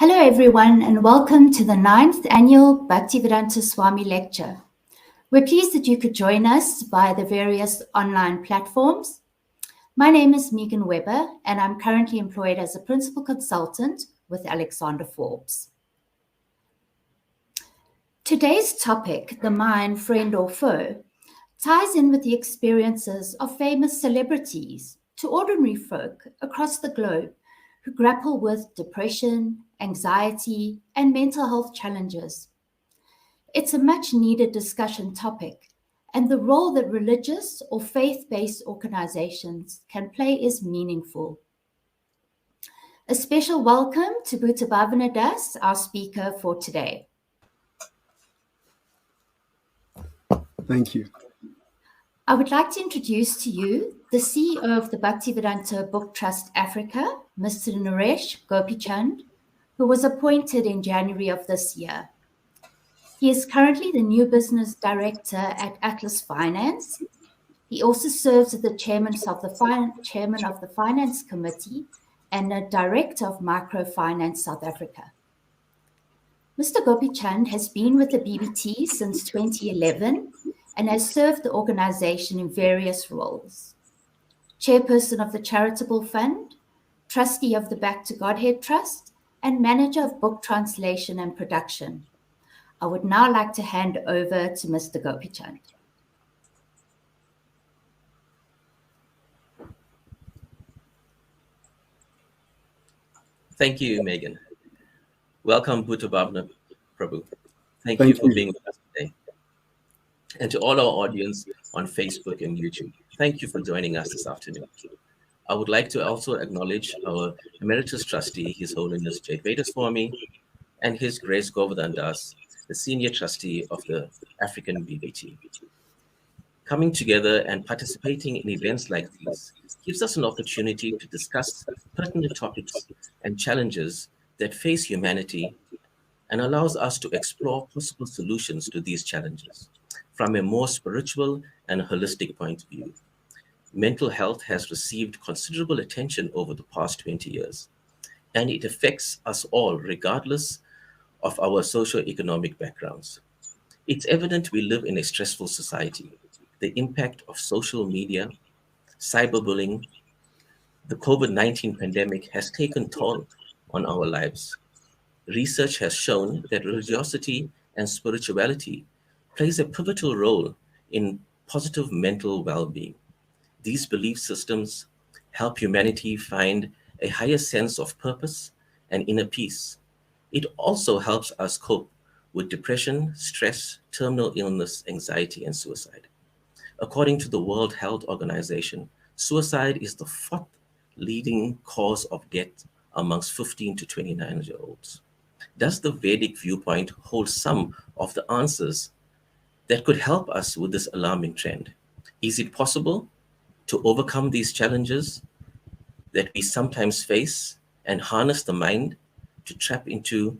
Hello everyone and welcome to the 9th Annual Bhaktivedanta Swami Lecture. We're pleased that you could join us via the various online platforms. My name is Megan Weber and I'm currently employed as a Principal Consultant with Alexander Forbes. Today's topic, the mind, friend or foe, ties in with the experiences of famous celebrities to ordinary folk across the globe who grapple with depression, anxiety, and mental health challenges. It's a much needed discussion topic, and the role that religious or faith-based organizations can play is meaningful. A special welcome to Bhuta Bhavana, our speaker for today. Thank you. I would like to introduce to you the CEO of the Bhaktivedanta Book Trust Africa, Mr. Naresh Gopichand, who was appointed in January of this year. He is currently the new business director at Atlas Finance. He also serves as the chairman of the Finance Committee and a director of Microfinance South Africa. Mr. Gopichand has been with the BBT since 2011 and has served the organization in various roles. Chairperson of the Charitable Fund, trustee of the Back to Godhead Trust, and manager of book translation and production. I would now like to hand over to Mr. Gopichand. Thank you, Megan. Welcome, Bhuta Bhavana Prabhu. Thank you for being with us today. And to all our audience on Facebook and YouTube, thank you for joining us this afternoon. I would like to also acknowledge our Emeritus Trustee, His Holiness Jayaveda Swami, and His Grace Govardhan Das, the Senior Trustee of the African BBT. Coming together and participating in events like these gives us an opportunity to discuss pertinent topics and challenges that face humanity and allows us to explore possible solutions to these challenges from a more spiritual and holistic point of view. Mental health has received considerable attention over the past 20 years, and it affects us all regardless of our socio-economic backgrounds. It's evident we live in a stressful society. The impact of social media, cyberbullying, the COVID-19 pandemic has taken toll on our lives. Research has shown that religiosity and spirituality plays a pivotal role in positive mental well-being. These belief systems help humanity find a higher sense of purpose and inner peace. It also helps us cope with depression, stress, terminal illness, anxiety, and suicide. According to the World Health Organization, suicide is the 4th leading cause of death amongst 15 to 29-year-olds. Does the Vedic viewpoint hold some of the answers that could help us with this alarming trend? Is it possible to overcome these challenges that we sometimes face and harness the mind to tap into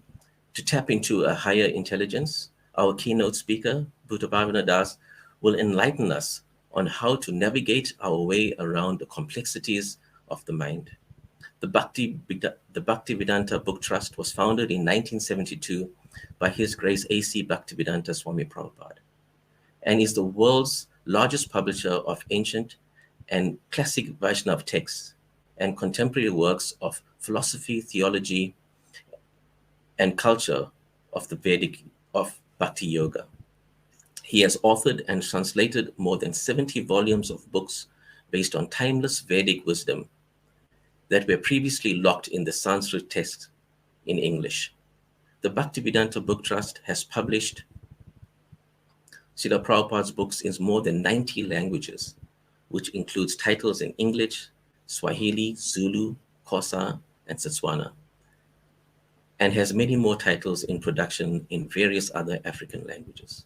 a higher intelligence? Our keynote speaker, Bhuta Bhavana Das, will enlighten us on how to navigate our way around the complexities of the mind. The Bhaktivedanta Book Trust was founded in 1972 by His Grace A.C. Bhaktivedanta Swami Prabhupada and is the world's largest publisher of ancient and classic Vaishnava texts and contemporary works of philosophy, theology, and culture of the Vedic of Bhakti Yoga. He has authored and translated more than 70 volumes of books based on timeless Vedic wisdom that were previously locked in the Sanskrit text in English. The Bhaktivedanta Book Trust has published Srila Prabhupada's books in more than 90 languages, which includes titles in English, Swahili, Zulu, Xhosa, and Setswana, and has many more titles in production in various other African languages.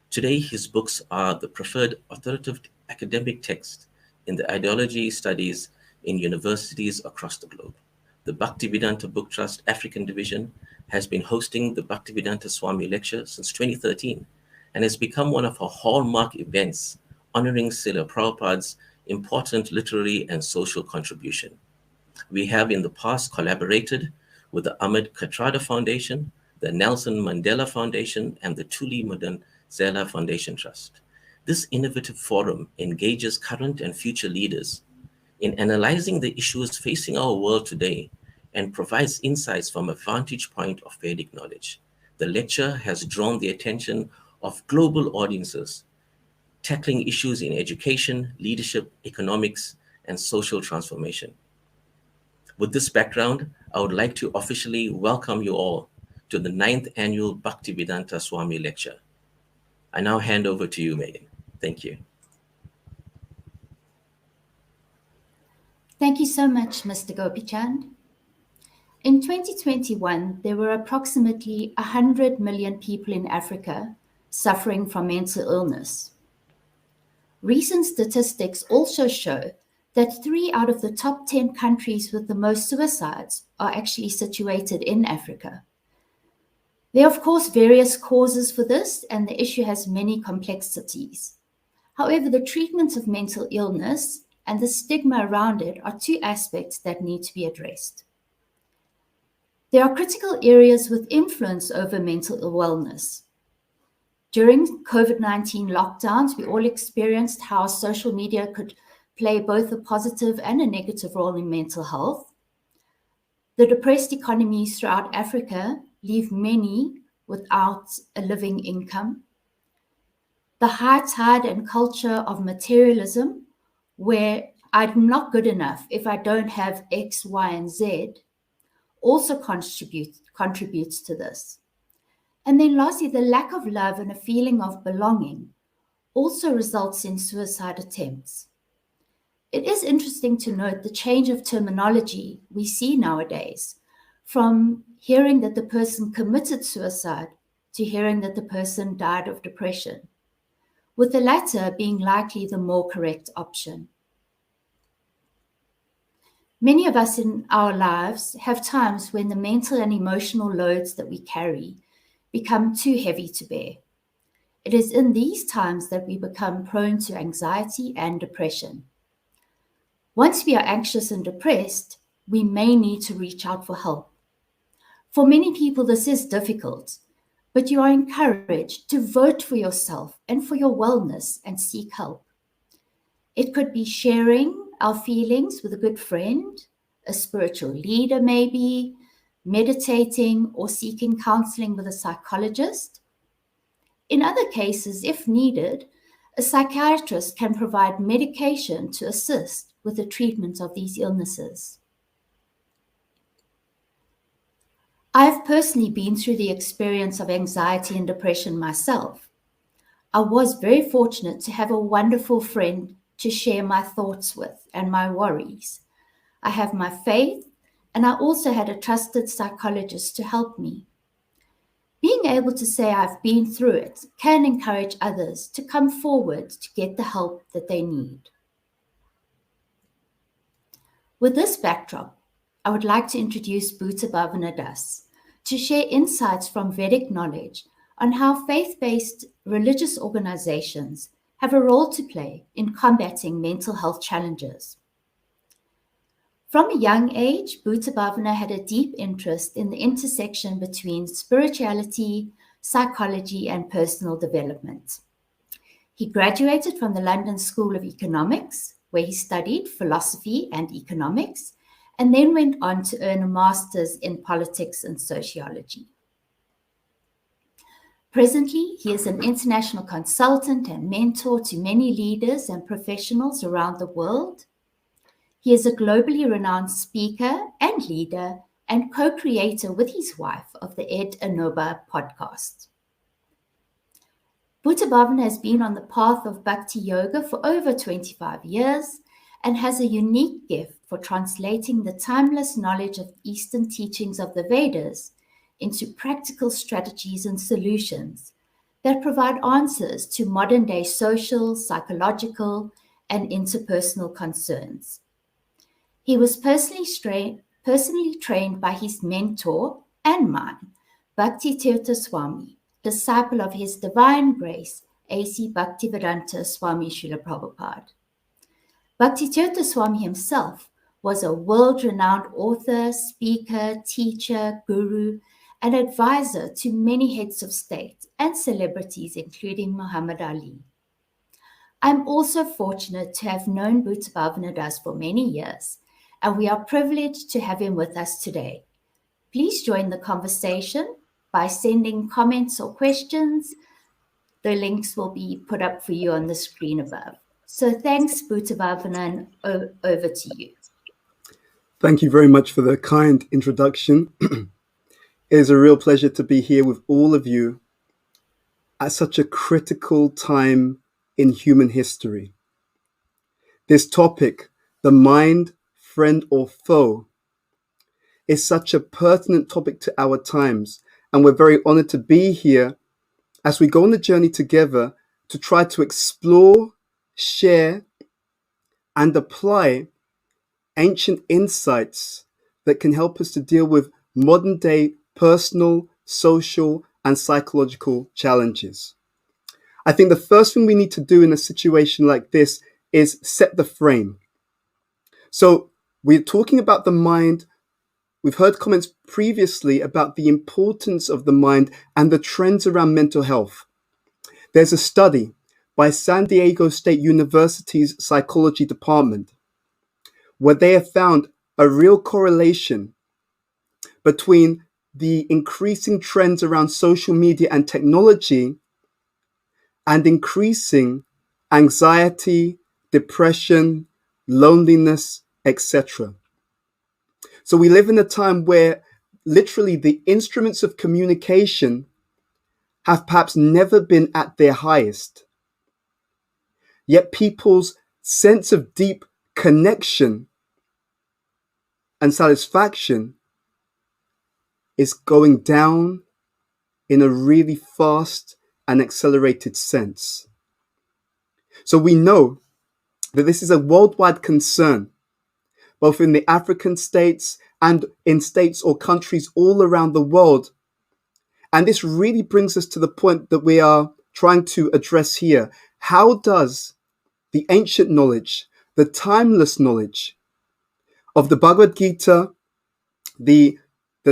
Today, his books are the preferred authoritative academic text in the ideology studies in universities across the globe. The Bhaktivedanta Book Trust African Division has been hosting the Bhaktivedanta Swami Lecture since 2013 and has become one of our hallmark events honoring Srila Prabhupada's important literary and social contribution. We have in the past collaborated with the Ahmed Kathrada Foundation, the Nelson Mandela Foundation, and the Thuli Madonsela Foundation Trust. This innovative forum engages current and future leaders in analyzing the issues facing our world today and provides insights from a vantage point of Vedic knowledge. The lecture has drawn the attention of global audiences, tackling issues in education, leadership, economics, and social transformation. With this background, I would like to officially welcome you all to the 9th Annual Bhaktivedanta Swami Lecture. I now hand over to you, Megan. Thank you. Thank you so much, Mr. Gopichand. In 2021, there were approximately 100 million people in Africa suffering from mental illness. Recent statistics also show that 3 out of the top 10 countries with the most suicides are actually situated in Africa. There are, of course, various causes for this, and the issue has many complexities. However, the treatment of mental illness and the stigma around it are 2 aspects that need to be addressed. There are critical areas with influence over mental wellness. During COVID-19 lockdowns, we all experienced how social media could play both a positive and a negative role in mental health. The depressed economies throughout Africa leave many without a living income. The high tide and culture of materialism, where I'm not good enough if I don't have X, Y, and Z, also contributes to this. And then lastly, the lack of love and a feeling of belonging also results in suicide attempts. It is interesting to note the change of terminology we see nowadays, from hearing that the person committed suicide to hearing that the person died of depression, with the latter being likely the more correct option. Many of us in our lives have times when the mental and emotional loads that we carry become too heavy to bear. It is in these times that we become prone to anxiety and depression. Once we are anxious and depressed, we may need to reach out for help. For many people, this is difficult, but you are encouraged to vote for yourself and for your wellness and seek help. It could be sharing our feelings with a good friend, a spiritual leader maybe, meditating or seeking counseling with a psychologist. In other cases, if needed, a psychiatrist can provide medication to assist with the treatment of these illnesses. I've personally been through the experience of anxiety and depression myself. I was very fortunate to have a wonderful friend to share my thoughts with and my worries. I have my faith, and I also had a trusted psychologist to help me. Being able to say I've been through it can encourage others to come forward to get the help that they need. With this backdrop, I would like to introduce Bhuta Bhavana to share insights from Vedic knowledge on how faith-based religious organizations have a role to play in combating mental health challenges. From a young age, Bhuta Bhavana had a deep interest in the intersection between spirituality, psychology, and personal development. He graduated from the London School of Economics, where he studied philosophy and economics, and then went on to earn a master's in politics and sociology. Presently, he is an international consultant and mentor to many leaders and professionals around the world. He is a globally renowned speaker and leader and co-creator with his wife of the Ed Anoba podcast. Bhuta Bhavana has been on the path of Bhakti Yoga for over 25 years and has a unique gift for translating the timeless knowledge of Eastern teachings of the Vedas into practical strategies and solutions that provide answers to modern-day social, psychological, and interpersonal concerns. He was personally trained by his mentor and mine, Bhaktivedanta Swami, disciple of His Divine Grace, A.C. Bhaktivedanta Swami Srila Prabhupada. Bhaktivedanta Swami himself was a world-renowned author, speaker, teacher, guru, and advisor to many heads of state and celebrities, including Muhammad Ali. I'm also fortunate to have known Bhuta Bhavana for many years, and we are privileged to have him with us today. Please join the conversation by sending comments or questions. The links will be put up for you on the screen above. So thanks, Bhuta Bhavana, and over to you. Thank you very much for the kind introduction. It is a real pleasure to be here with all of you at such a critical time in human history. This topic, the mind, friend or foe, is such a pertinent topic to our times, and we're very honored to be here as we go on the journey together to try to explore, share, and apply ancient insights that can help us to deal with modern day personal, social, and psychological challenges. I think the first thing we need to do in a situation like this is set the frame. So we're talking about the mind. We've heard comments previously about the importance of the mind and the trends around mental health. There's a study by San Diego State University's psychology department where they have found a real correlation between the increasing trends around social media and technology and increasing anxiety, depression, loneliness, etc. So we live in a time where literally the instruments of communication have perhaps never been at their highest. Yet people's sense of deep connection and satisfaction is going down in a really fast and accelerated sense. So we know that this is a worldwide concern, both in the African states and in states or countries all around the world. And this really brings us to the point that we are trying to address here. How does the ancient knowledge, the timeless knowledge of the Bhagavad Gita, the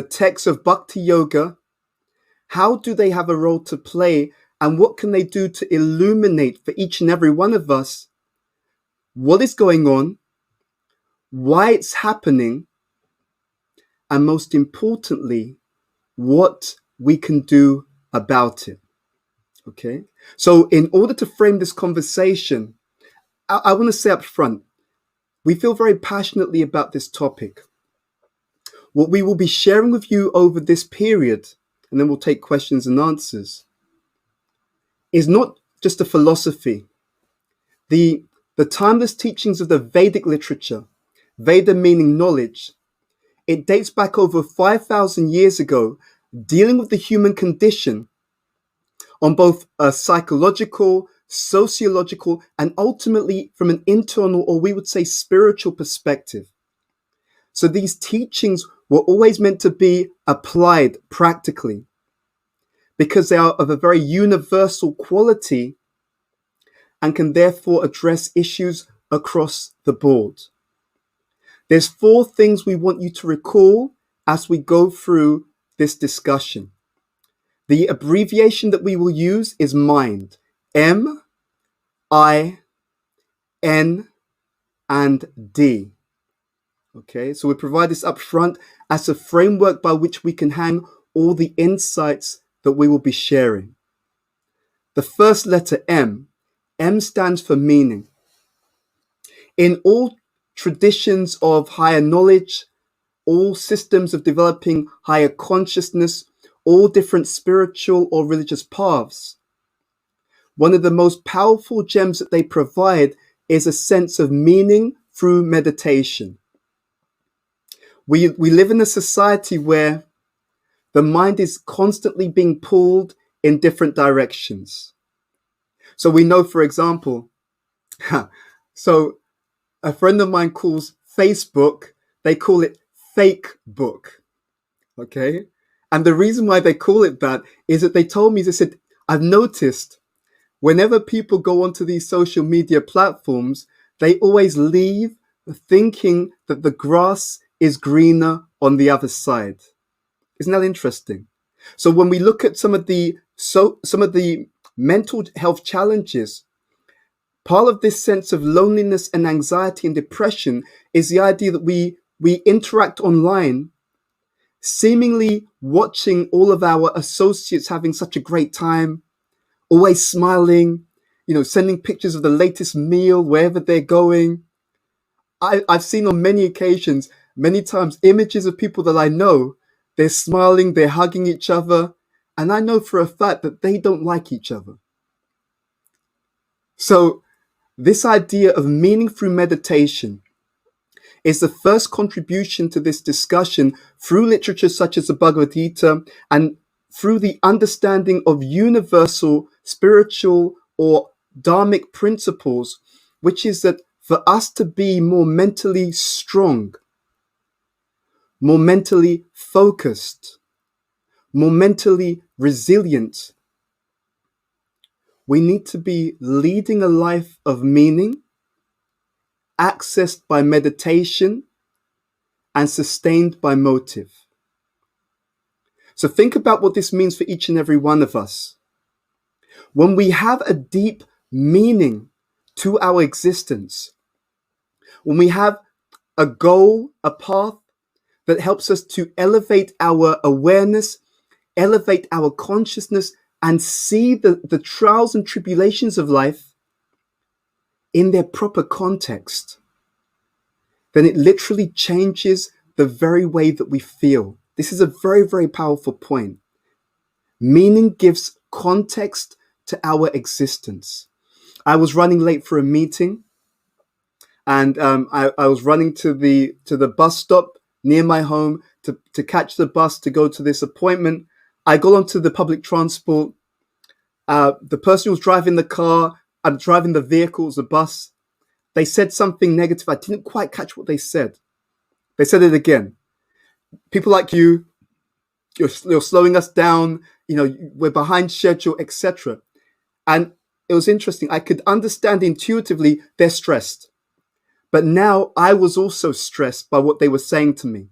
texts of Bhakti Yoga, how do they have a role to play, and what can they do to illuminate for each and every one of us what is going on, why it's happening, and most importantly, what we can do about it? Okay, so in order to frame this conversation, I want to say up front, we feel very passionately about this topic. What we will be sharing with you over this period, and then we'll take questions and answers, is not just a philosophy. The timeless teachings of the Vedic literature, Veda meaning knowledge, it dates back over 5,000 years ago, dealing with the human condition on both a psychological, sociological, and ultimately from an internal, or we would say spiritual perspective. So these teachings were always meant to be applied practically because they are of a very universal quality and can therefore address issues across the board. There's 4 things we want you to recall as we go through this discussion. The abbreviation that we will use is MIND. M, I, N, and D. Okay, so we provide this up front as a framework by which we can hang all the insights that we will be sharing. The first letter M stands for meaning. In all traditions of higher knowledge, all systems of developing higher consciousness, all different spiritual or religious paths, one of the most powerful gems that they provide is a sense of meaning through meditation. We live in a society where the mind is constantly being pulled in different directions. So we know, for example, so a friend of mine calls Facebook, they call it fake book. Okay? And the reason why they call it that is that they told me, they said, I've noticed whenever people go onto these social media platforms, they always leave thinking that the grass is greener on the other side. Isn't that interesting? So when we look at some of the mental health challenges, part of this sense of loneliness and anxiety and depression is the idea that we interact online, seemingly watching all of our associates having such a great time, always smiling, sending pictures of the latest meal wherever they're going. I've seen on many occasions, many times, images of people that I know. They're smiling, they're hugging each other, and I know for a fact that they don't like each other. So this idea of meaning through meditation is the first contribution to this discussion through literature such as the Bhagavad Gita and through the understanding of universal spiritual or dharmic principles, which is that for us to be more mentally strong, more mentally focused, more mentally resilient, we need to be leading a life of meaning, accessed by meditation and sustained by motive. So think about what this means for each and every one of us. When we have a deep meaning to our existence, when we have a goal, a path that helps us to elevate our awareness, elevate our consciousness, and see the trials and tribulations of life in their proper context, then it literally changes the very way that we feel. This is a very, very powerful point. Meaning gives context to our existence. I was running late for a meeting, and I was running to the bus stop near my home to catch the bus to go to this appointment. I got onto the public transport. The person who was driving the car, I'm driving the vehicle, the bus. They said something negative. I didn't quite catch what they said. They said it again. People like you, you're slowing us down. We're behind schedule, etc. And it was interesting. I could understand intuitively they're stressed. But now I was also stressed by what they were saying to me.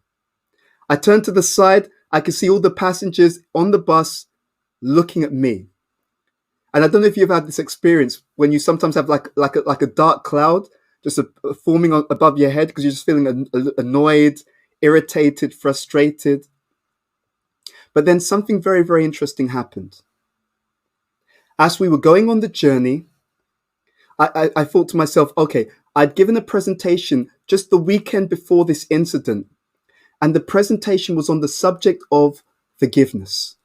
I turned to the side. I could see all the passengers on the bus looking at me. And I don't know if you've had this experience when you sometimes have like a dark cloud just forming above your head because you're just feeling annoyed, irritated, frustrated. But then something very, very interesting happened. As we were going on the journey, I thought to myself, okay, I'd given a presentation just the weekend before this incident, and the presentation was on the subject of forgiveness.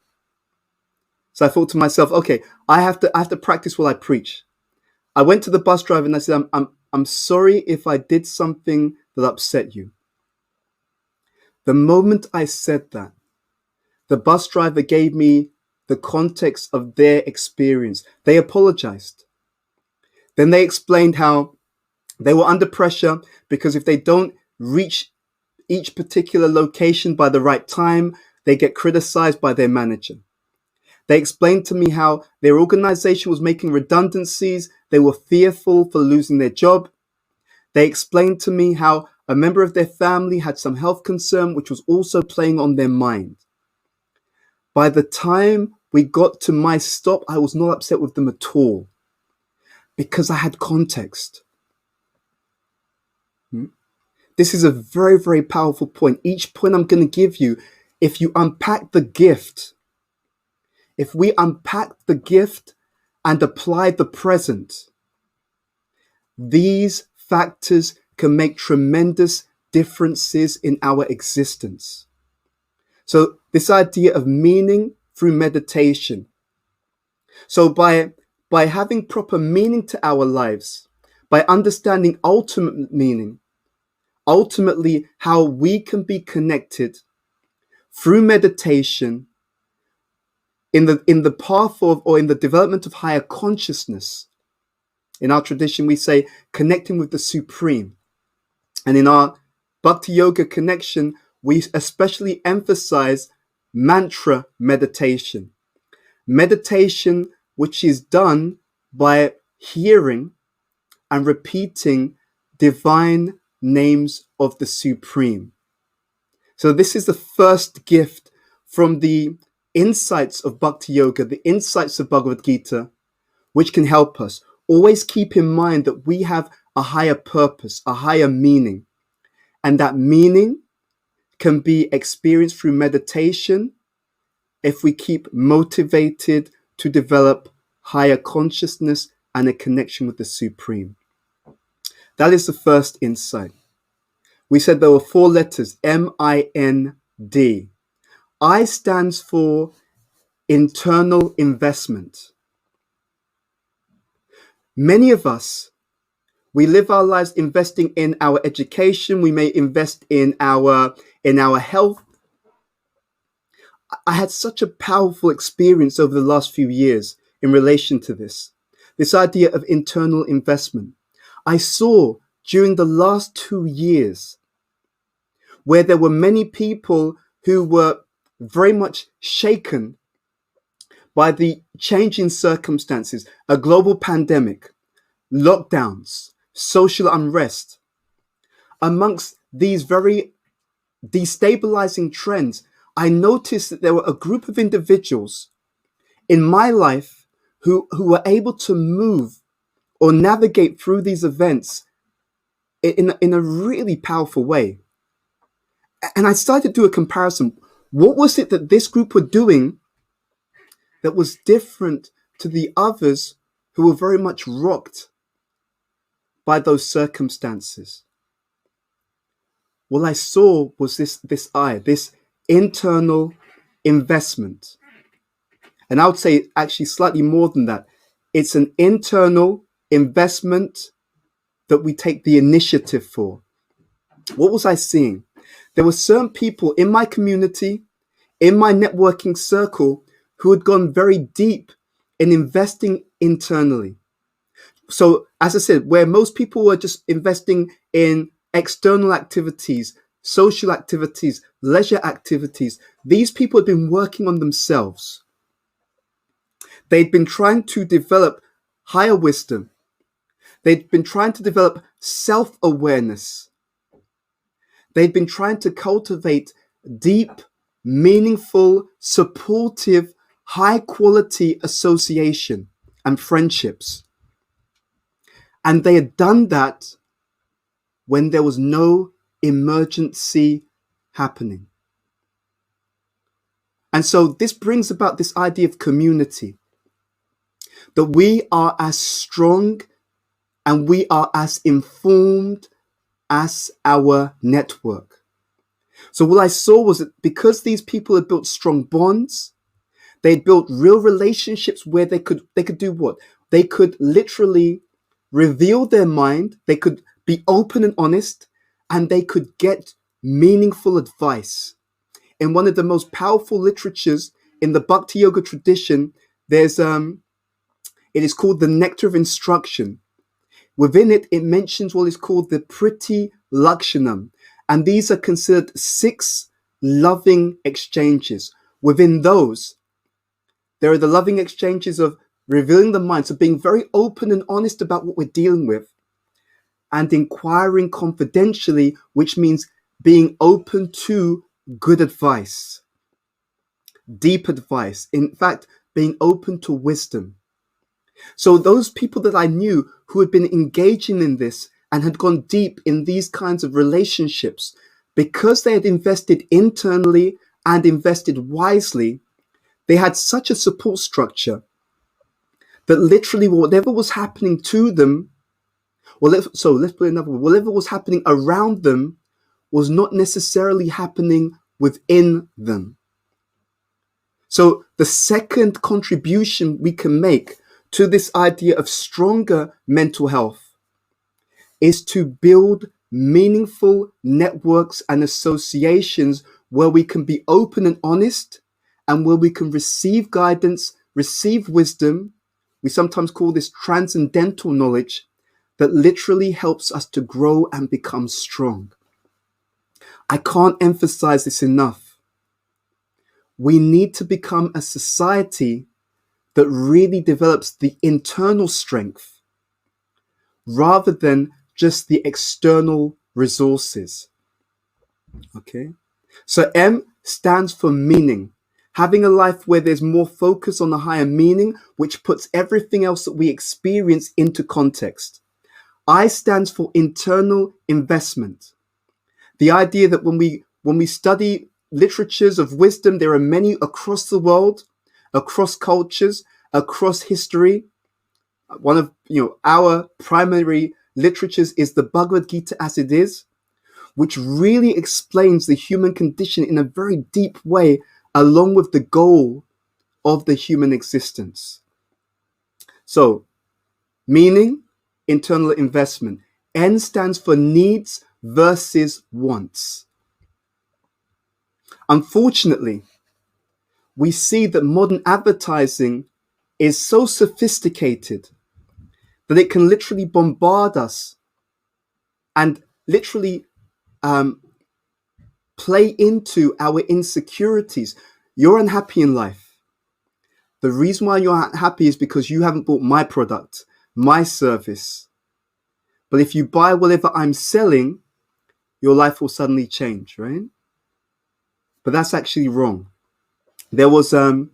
So I thought to myself, okay, I have to practice what I preach. I went to the bus driver and I said, I'm sorry if I did something that upset you. The moment I said that, the bus driver gave me the context of their experience. They apologized. Then they explained how they were under pressure because if they don't reach each particular location by the right time, they get criticized by their manager. They explained to me how their organization was making redundancies. They were fearful for losing their job. They explained to me how a member of their family had some health concern, which was also playing on their mind. By the time we got to my stop, I was not upset with them at all because I had context. This is a very, very powerful point. Each point I'm going to give you, if you unpack the gift, if we unpack the gift and apply the present, these factors can make tremendous differences in our existence. So this idea of meaning through meditation. So by having proper meaning to our lives, by understanding ultimate meaning, ultimately how we can be connected through meditation in the path of, or in the development of higher consciousness. In our tradition, we say connecting with the Supreme. And in our Bhakti Yoga connection, we especially emphasize mantra meditation. Meditation which is done by hearing and repeating divine names of the Supreme. So this is the first gift from the insights of Bhakti Yoga, the insights of Bhagavad Gita, which can help us. Always keep in mind that we have a higher purpose, a higher meaning. And that meaning can be experienced through meditation if we keep motivated to develop higher consciousness and a connection with the Supreme. That is the first insight. We said there were 4 letters, M-I-N-D. I stands for internal investment. Many of us, we live our lives investing in our education. We may invest in our health. I had such a powerful experience over the last few years in relation to this idea of internal investment. I saw during the last 2 years where there were many people who were very much shaken by the changing circumstances, a global pandemic, lockdowns, social unrest. Amongst these very destabilizing trends, I noticed that there were a group of individuals in my life who were able to move or navigate through these events in a really powerful way. And I started to do a comparison. What was it that this group were doing that was different to the others who were very much rocked by those circumstances? What I saw was this internal investment. And I would say actually slightly more than that. It's an internal investment that we take the initiative for. What was I seeing? There were certain people in my community, in my networking circle, who had gone very deep in investing internally. So, as I said, where most people were just investing in external activities, social activities, leisure activities, these people had been working on themselves. They'd been trying to develop higher wisdom. They'd been trying to develop self-awareness. They'd been trying to cultivate deep, meaningful, supportive, high-quality association and friendships. And they had done that when there was no emergency happening. And so this brings about this idea of community, that we are as strong and we are as informed as our network. So what I saw was that because these people had built strong bonds, they built real relationships where they could do what? They could literally reveal their mind, they could be open and honest, and they could get meaningful advice. In one of the most powerful literatures in the Bhakti Yoga tradition, there's it is called the Nectar of Instruction. Within it, it mentions what is called the Priti Lakshanam, and these are considered 6 loving exchanges. Within those, there are the loving exchanges of revealing the mind, so being very open and honest about what we're dealing with, and inquiring confidentially, which means being open to good advice, deep advice, in fact, being open to wisdom. So those people that I knew who had been engaging in this and had gone deep in these kinds of relationships, because they had invested internally and invested wisely, they had such a support structure that literally whatever was happening to them, let's put it another way, whatever was happening around them was not necessarily happening within them. So the second contribution we can make to this idea of stronger mental health is to build meaningful networks and associations where we can be open and honest and where we can receive guidance, receive wisdom. We sometimes call this transcendental knowledge that literally helps us to grow and become strong. I can't emphasize this enough. We need to become a society that really develops the internal strength rather than just the external resources. Okay. So M stands for meaning. Having a life where there's more focus on the higher meaning, which puts everything else that we experience into context. I stands for internal investment. The idea that when we study literatures of wisdom, there are many across the world, across cultures, across history. One of our primary literatures is the Bhagavad Gita as it is, which really explains the human condition in a very deep way, along with the goal of the human existence. So, meaning, internal investment. N stands for needs versus wants. Unfortunately, we see that modern advertising is so sophisticated that it can literally bombard us and literally play into our insecurities. You're unhappy in life. The reason why you're happy is because you haven't bought my product, my service. But if you buy whatever I'm selling, your life will suddenly change, right? But that's actually wrong. There was an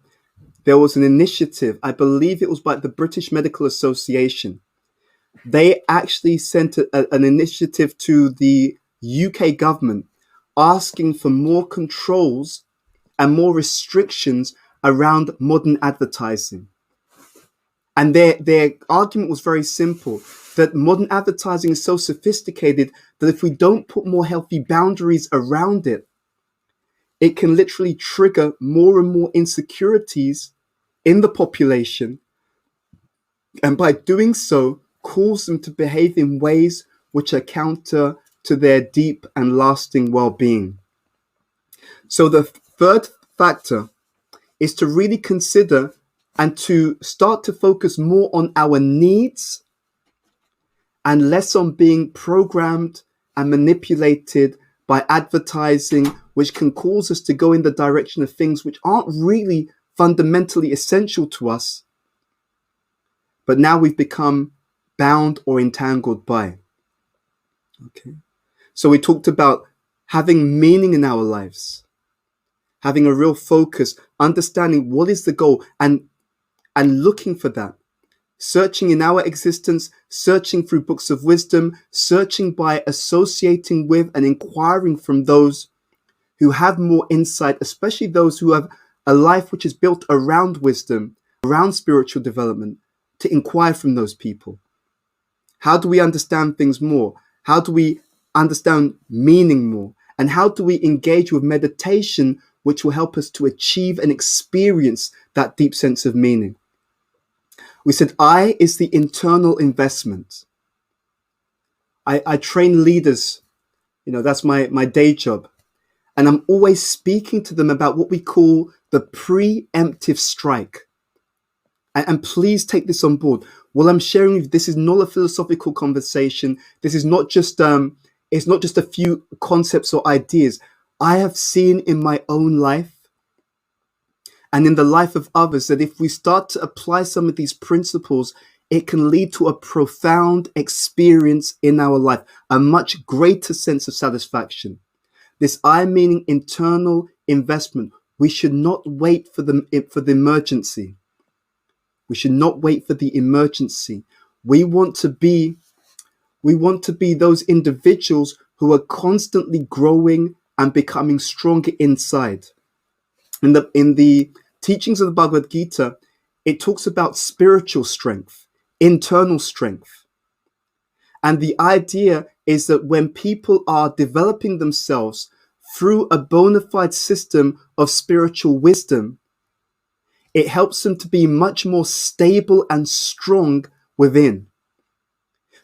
initiative, I believe it was by the British Medical Association. They actually sent an initiative to the UK government asking for more controls and more restrictions around modern advertising. And their argument was very simple, that modern advertising is so sophisticated that if we don't put more healthy boundaries around it, it can literally trigger more and more insecurities in the population. And by doing so, cause them to behave in ways which are counter to their deep and lasting well-being. So the third factor is to really consider and to start to focus more on our needs and less on being programmed and manipulated by advertising, which can cause us to go in the direction of things which aren't really fundamentally essential to us, but now we've become bound or entangled by. Okay. So we talked about having meaning in our lives, having a real focus, understanding what is the goal and looking for that. Searching in our existence, searching through books of wisdom, searching by associating with and inquiring from those who have more insight, especially those who have a life which is built around wisdom, around spiritual development, to inquire from those people. How do we understand things more? How do we understand meaning more? And how do we engage with meditation, which will help us to achieve and experience that deep sense of meaning? We said I is the internal investment. I train leaders, that's my day job. And I'm always speaking to them about what we call the preemptive strike. And please take this on board. What I'm sharing with you, this is not a philosophical conversation. This is not just it's not just a few concepts or ideas. I have seen in my own life and in the life of others that if we start to apply some of these principles, it can lead to a profound experience in our life, a much greater sense of satisfaction. This I meaning internal investment. We should not wait for the emergency. We should not wait for the emergency. We want to be those individuals who are constantly growing and becoming stronger inside. In the teachings of the Bhagavad Gita, it talks about spiritual strength, internal strength. And the idea is that when people are developing themselves through a bona fide system of spiritual wisdom, it helps them to be much more stable and strong within.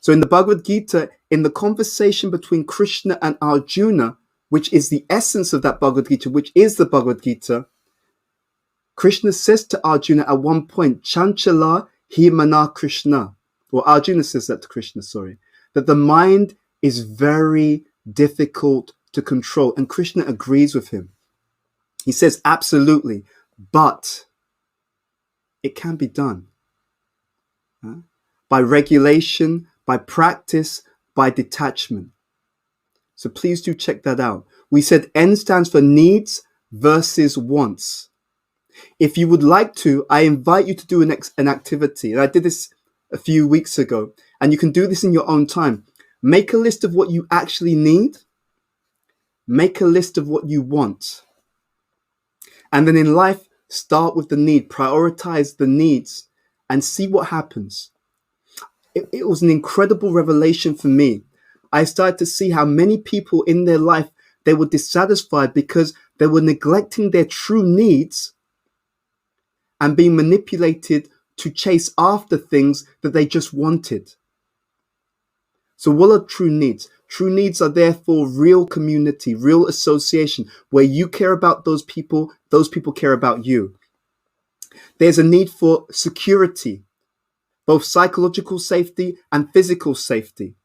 So in the Bhagavad Gita, in the conversation between Krishna and Arjuna, which is the essence of that Bhagavad Gita, which is the Bhagavad Gita, Krishna says to Arjuna at one point, Chanchala hi mana Krishna, or Arjuna says that to Krishna, that the mind is very difficult to control. And Krishna agrees with him. He says, absolutely, but it can be done. By regulation, by practice, by detachment. So please do check that out. We said N stands for needs versus wants. If you would like to, I invite you to do an activity. And I did this a few weeks ago. And you can do this in your own time. Make a list of what you actually need. Make a list of what you want. And then in life, start with the need. Prioritize the needs and see what happens. It was an incredible revelation for me. I started to see how many people in their life, they were dissatisfied because they were neglecting their true needs and being manipulated to chase after things that they just wanted. So what are true needs? True needs are therefore real community, real association, where you care about those people care about you. There's a need for security, both psychological safety and physical safety.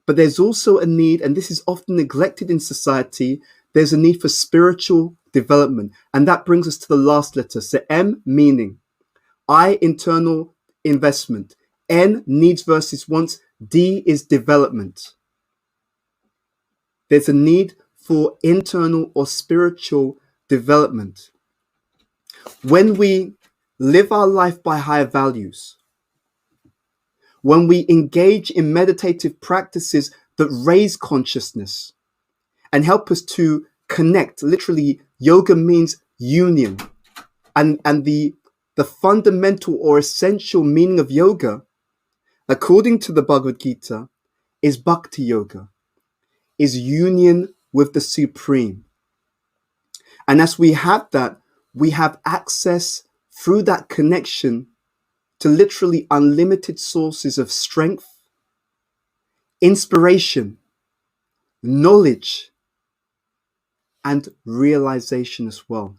But there's also a need, and this is often neglected in society, there's a need for spiritual development. And that brings us to the last letter. So M, meaning. I, internal investment. N, needs versus wants. D is development. There's a need for internal or spiritual development. When we live our life by higher values, when we engage in meditative practices that raise consciousness and help us to connect, literally, yoga means union. And the fundamental or essential meaning of yoga, according to the Bhagavad Gita, is bhakti yoga, is union with the Supreme. And as we have that, we have access through that connection to literally unlimited sources of strength, inspiration, knowledge, and realization as well.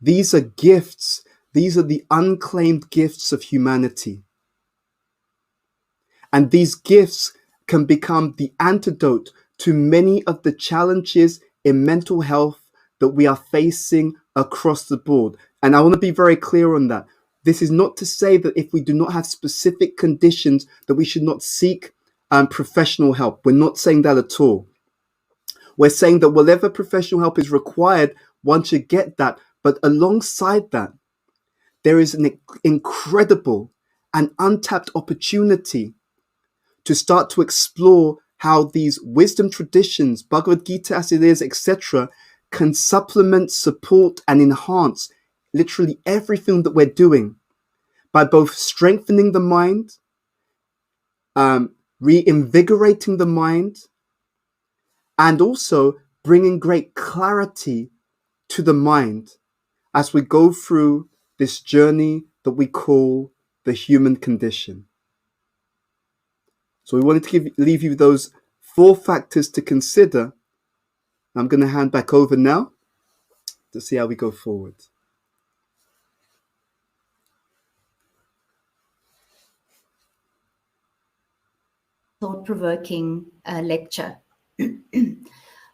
These are gifts. These are the unclaimed gifts of humanity. And these gifts can become the antidote to many of the challenges in mental health that we are facing across the board. And I want to be very clear on that. This is not to say that if we do not have specific conditions that we should not seek professional help. We're not saying that at all. We're saying that whatever professional help is required, one should get that. But alongside that, there is an incredible and untapped opportunity to start to explore how these wisdom traditions, Bhagavad Gita as it is, etc., can supplement, support, and enhance literally everything that we're doing by both strengthening the mind, reinvigorating the mind, and also bringing great clarity to the mind as we go through this journey that we call the human condition. So we wanted to leave you those 4 factors to consider. I'm going to hand back over now to see how we go forward. Thought-provoking lecture.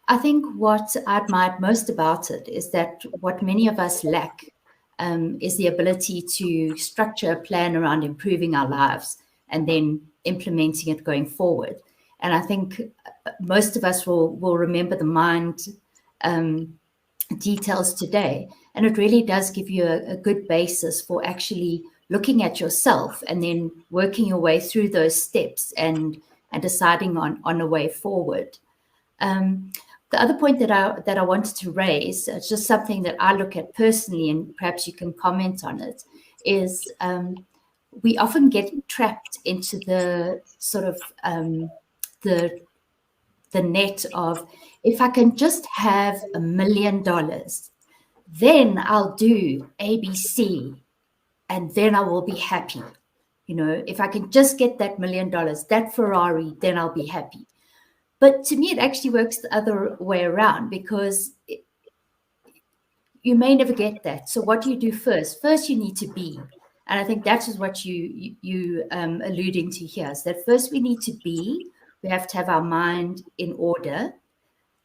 I think what I admired most about it is that what many of us lack is the ability to structure a plan around improving our lives and then implementing it going forward. And I think most of us will remember the mind details today. And it really does give you a good basis for actually looking at yourself and then working your way through those steps and deciding on a way forward. The other point that I wanted to raise, it's just something that I look at personally, and perhaps you can comment on it, is we often get trapped into the sort of the net of, if I can just have $1 million, then I'll do ABC, and then I will be happy. You know, if I can just get that $1 million, that Ferrari, then I'll be happy. But to me, it actually works the other way around, because you may never get that. So what do you do first? First, you need to be. And I think that is what you alluding to here, is that first we need to be. We have to have our mind in order.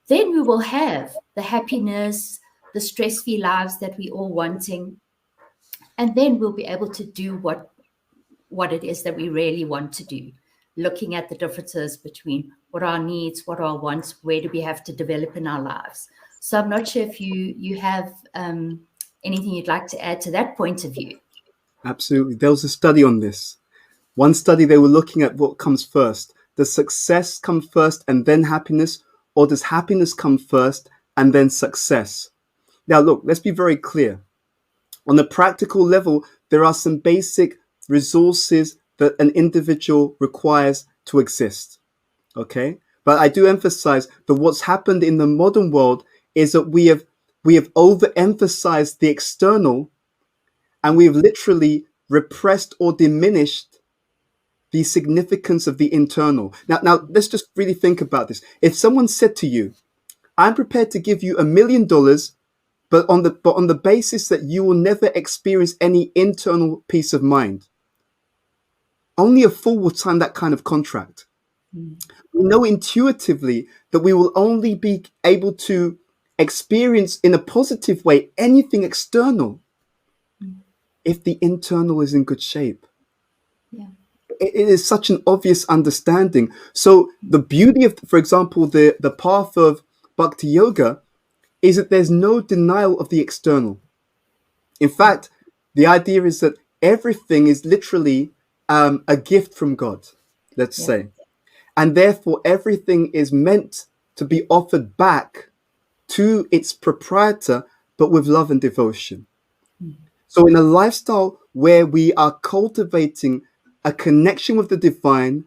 Then we will have the happiness, the stress-free lives that we all wanting. And then we'll be able to do what it is that we really want to do. looking at the differences between what are our needs, what are our wants, where do we have to develop in our lives. So I'm not sure if you have anything you'd like to add to that point of view. Absolutely. There was a study on this. One study, they were looking at what comes first. Does success come first and then happiness, or does happiness come first and then success? Now, look, let's be very clear. On a practical level, there are some basic resources that an individual requires to exist. Okay? But I do emphasize that what's happened in the modern world is that we have overemphasized the external, and we have literally repressed or diminished the significance of the internal. Now let's just really think about this. If someone said to you, I'm prepared to give you $1 million, but on the basis that you will never experience any internal peace of mind, only a fool will sign that kind of contract. We know intuitively that we will only be able to experience in a positive way anything external if the internal is in good shape. Yeah. It is such an obvious understanding. So the beauty of, for example, the path of Bhakti Yoga is that there's no denial of the external. In fact, the idea is that everything is literally a gift from God, let's say. And therefore, everything is meant to be offered back to its proprietor, but with love and devotion. So in a lifestyle where we are cultivating a connection with the divine,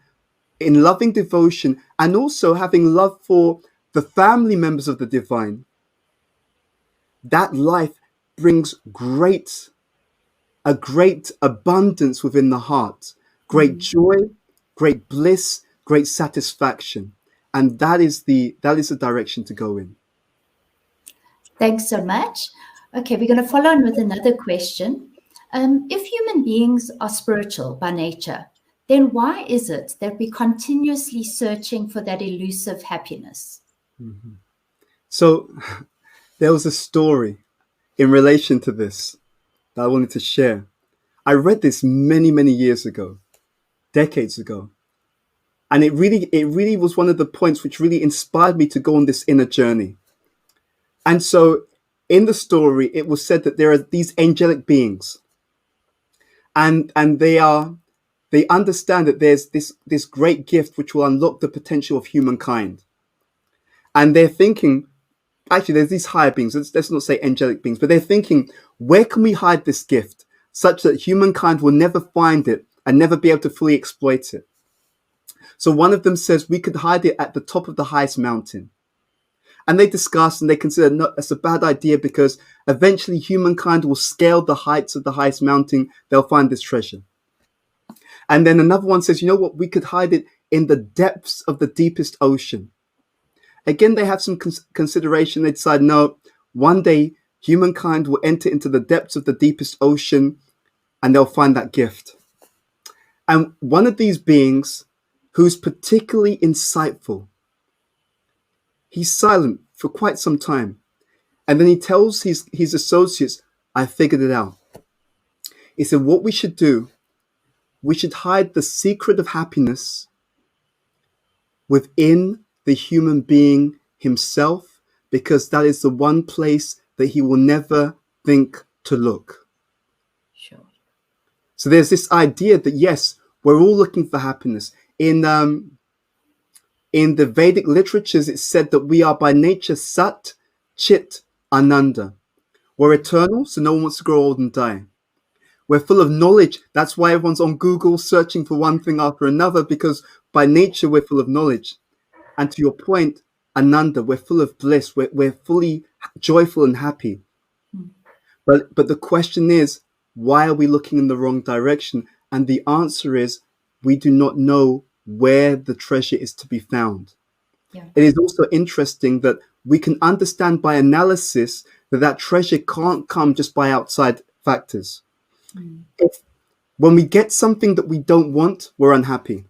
in loving devotion, and also having love for the family members of the divine, that life brings a great abundance within the heart, great joy, great bliss, great satisfaction. And that is the direction to go in. Thanks so much. Okay, we're going to follow on with another question. If human beings are spiritual by nature, then why is it that we're continuously searching for that elusive happiness? So there was a story in relation to this that I wanted to share. I read this many, many years ago, decades ago. And it really was one of the points which really inspired me to go on this inner journey. And so in the story, it was said that there are these angelic beings, and they understand that there's this great gift which will unlock the potential of humankind. And they're thinking, actually, there's these higher beings, let's not say angelic beings, but they're thinking, where can we hide this gift such that humankind will never find it and never be able to fully exploit it? So one of them says we could hide it at the top of the highest mountain. And they discuss and they consider, no, that's a bad idea, because eventually humankind will scale the heights of the highest mountain. They'll find this treasure. And then another one says, you know what, we could hide it in the depths of the deepest ocean. Again, they have some consideration. They decide, no, one day humankind will enter into the depths of the deepest ocean and they'll find that gift. And one of these beings, who's particularly insightful, he's silent for quite some time. And then he tells his associates, I figured it out. He said, what we should do, we should hide the secret of happiness within the human being himself, because that is the one place that he will never think to look. Sure. So there's this idea that, yes, we're all looking for happiness. In the Vedic literatures, it's said that we are by nature Sat, Chit, Ananda. We're eternal, so no one wants to grow old and die. We're full of knowledge. That's why everyone's on Google searching for one thing after another, because by nature we're full of knowledge. And to your point, Ananda, we're full of bliss. We're fully joyful and happy. But the question is, why are we looking in the wrong direction? And the answer is, we do not know where the treasure is to be found. Yeah. It is also interesting that we can understand by analysis that treasure can't come just by outside factors. When we get something that we don't want, we're unhappy.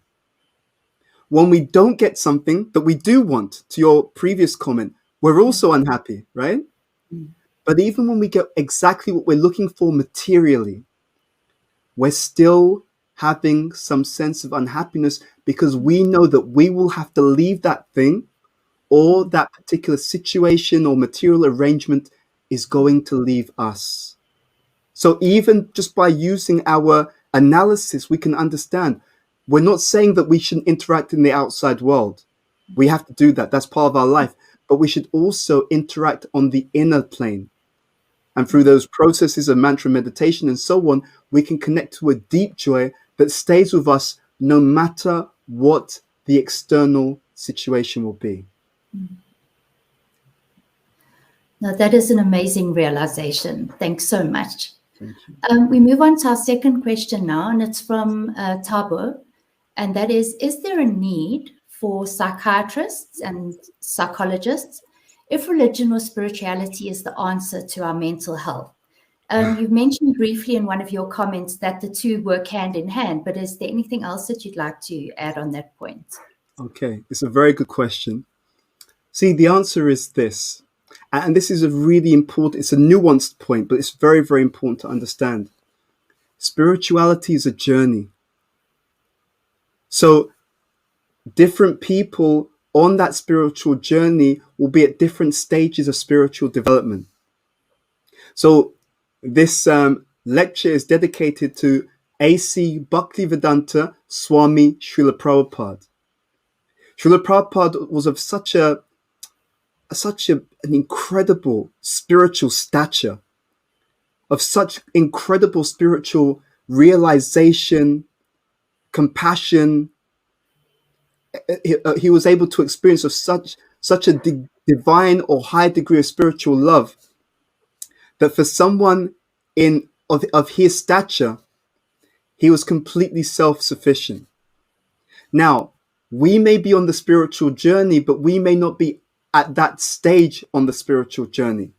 When we don't get something that we do want, to your previous comment, we're also unhappy, right? But even when we get exactly what we're looking for materially, we're still having some sense of unhappiness, because we know that we will have to leave that thing, or that particular situation or material arrangement is going to leave us. So even just by using our analysis, we can understand. We're not saying that we shouldn't interact in the outside world. We have to do that. That's part of our life. But we should also interact on the inner plane. And through those processes of mantra meditation and so on, we can connect to a deep joy that stays with us no matter what the external situation will be. Now, that is an amazing realization. Thanks so much. Thank you. We move on to our second question now, and it's from Tabo. And that is there a need for psychiatrists and psychologists if religion or spirituality is the answer to our mental health? You've mentioned briefly in one of your comments that the two work hand in hand, but is there anything else that you'd like to add on that point? Okay, it's a very good question. See, the answer is this, and this is a really important, it's a nuanced point, but it's very, very important to understand. Spirituality is a journey. So different people on that spiritual journey will be at different stages of spiritual development. So this lecture is dedicated to A.C. Bhaktivedanta Swami Srila Prabhupada. Srila Prabhupada was of such an incredible spiritual stature, of such incredible spiritual realization, compassion. He was able to experience of such a divine or high degree of spiritual love that for someone of his stature, he was completely self-sufficient. Now, we may be on the spiritual journey, but we may not be at that stage on the spiritual journey.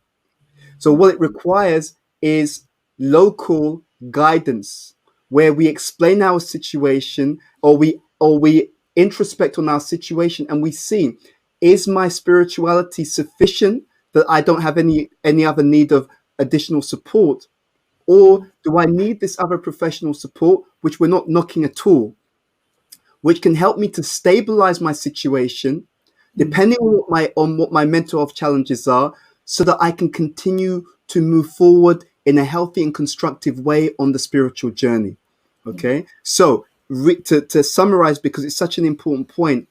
So what it requires is local guidance, where we explain our situation, or we introspect on our situation, and we see, is my spirituality sufficient that I don't have any other need of additional support? Or do I need this other professional support, which we're not knocking at all, which can help me to stabilize my situation, depending on what my mental health challenges are, so that I can continue to move forward in a healthy and constructive way on the spiritual journey. Okay, so to summarize, because it's such an important point,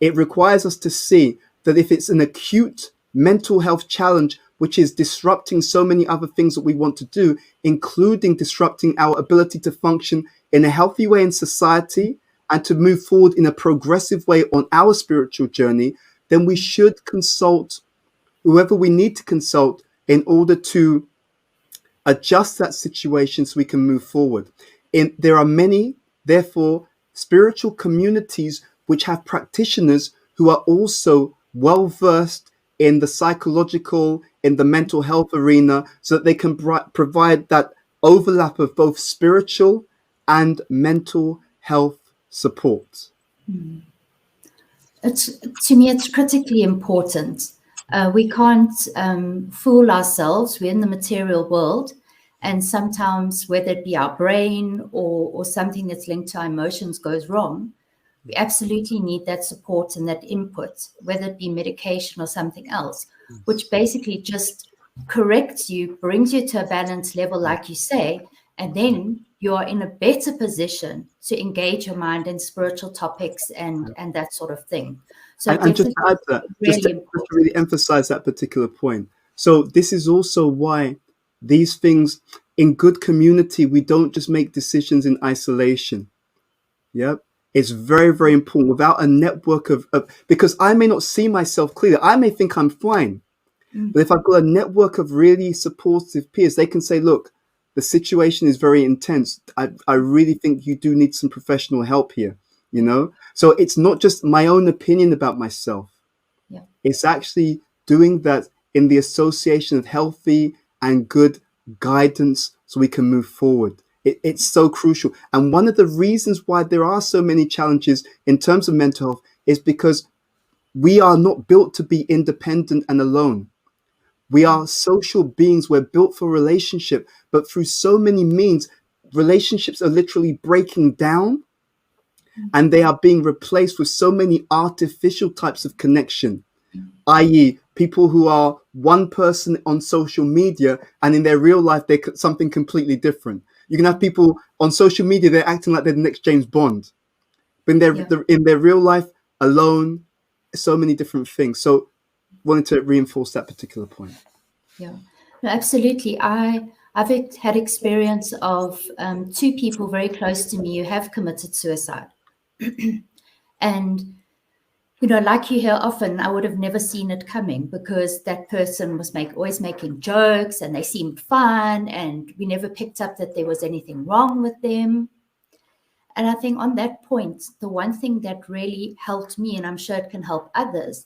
it requires us to see that if it's an acute mental health challenge which is disrupting so many other things that we want to do, including disrupting our ability to function in a healthy way in society and to move forward in a progressive way on our spiritual journey, then we should consult whoever we need to consult in order to adjust that situation so we can move forward. There are many, therefore, spiritual communities which have practitioners who are also well-versed in the psychological, in the mental health arena, so that they can provide that overlap of both spiritual and mental health support. To me, it's critically important. We can't fool ourselves. We're in the material world, and sometimes, whether it be our brain or something that's linked to our emotions goes wrong, we absolutely need that support and that input, whether it be medication or something else, which basically just corrects you, brings you to a balanced level, like you say, and then you are in a better position to engage your mind in spiritual topics and that sort of thing. So and just to add that, just to really emphasize that particular point. So this is also why these things, in good community, we don't just make decisions in isolation. Yep. It's very, very important. Without a network of because I may not see myself clearly. I may think I'm fine. But if I've got a network of really supportive peers, they can say, look, the situation is very intense. I really think you do need some professional help here, you know? So it's not just my own opinion about myself. Yeah. It's actually doing that in the association of healthy and good guidance so we can move forward. It's so crucial. And one of the reasons why there are so many challenges in terms of mental health is because we are not built to be independent and alone. We are social beings. We're built for relationship, but through so many means, relationships are literally breaking down. and they are being replaced with so many artificial types of connection, i.e. people who are one person on social media and in their real life they're something completely different. You can have people on social media, they're acting like they're the next James Bond, but in their real life, alone, so many different things. So wanted to reinforce that particular point. Yeah, no, absolutely. I've had experience of two people very close to me who have committed suicide. And, you know, like you hear often, I would have never seen it coming because that person was always making jokes and they seemed fun, and we never picked up that there was anything wrong with them. And I think on that point, the one thing that really helped me, and I'm sure it can help others,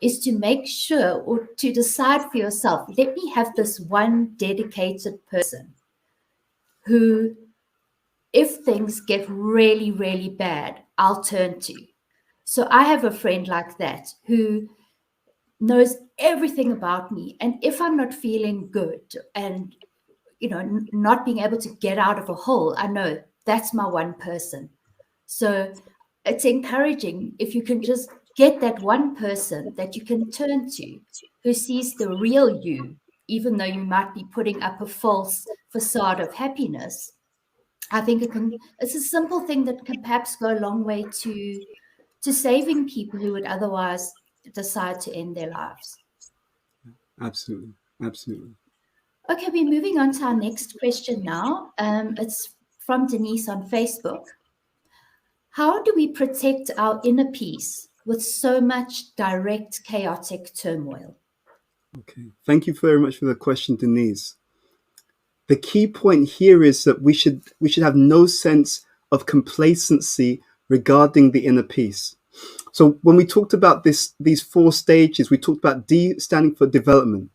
is to make sure or to decide for yourself, let me have this one dedicated person who, if things get really, really bad, I'll turn to. So I have a friend like that who knows everything about me. And if I'm not feeling good and, you know, not being able to get out of a hole, I know that's my one person. So it's encouraging if you can just get that one person that you can turn to who sees the real you, even though you might be putting up a false facade of happiness. I think it's a simple thing that can perhaps go a long way to saving people who would otherwise decide to end their lives. Absolutely. Absolutely. Okay, we're moving on to our next question now. It's from Denise on Facebook. How do we protect our inner peace with so much direct, chaotic turmoil? Okay. Thank you very much for the question, Denise. The key point here is that we should have no sense of complacency regarding the inner peace. So when we talked about these 4 stages, we talked about D standing for development.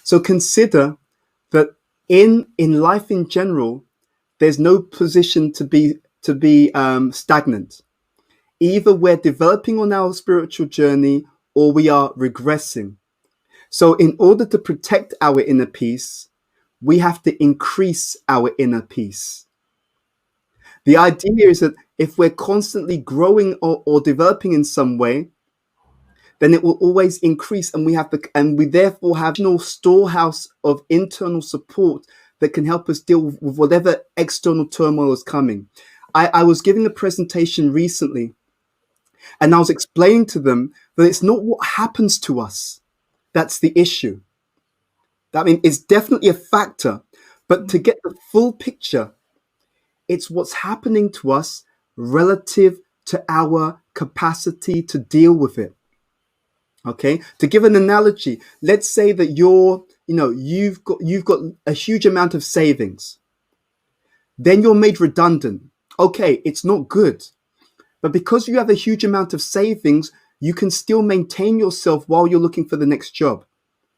So consider that in life in general, there's no position to be stagnant. Either we're developing on our spiritual journey or we are regressing. So in order to protect our inner peace, we have to increase our inner peace. The idea is that if we're constantly growing or developing in some way, then it will always increase, and we therefore have no storehouse of internal support that can help us deal with whatever external turmoil is coming. I was giving a presentation recently, and I was explaining to them that it's not what happens to us that's the issue. I mean, it's definitely a factor, but to get the full picture, it's what's happening to us relative to our capacity to deal with it. Okay, to give an analogy, let's say that you've got a huge amount of savings. Then you're made redundant. Okay, it's not good. But because you have a huge amount of savings, you can still maintain yourself while you're looking for the next job.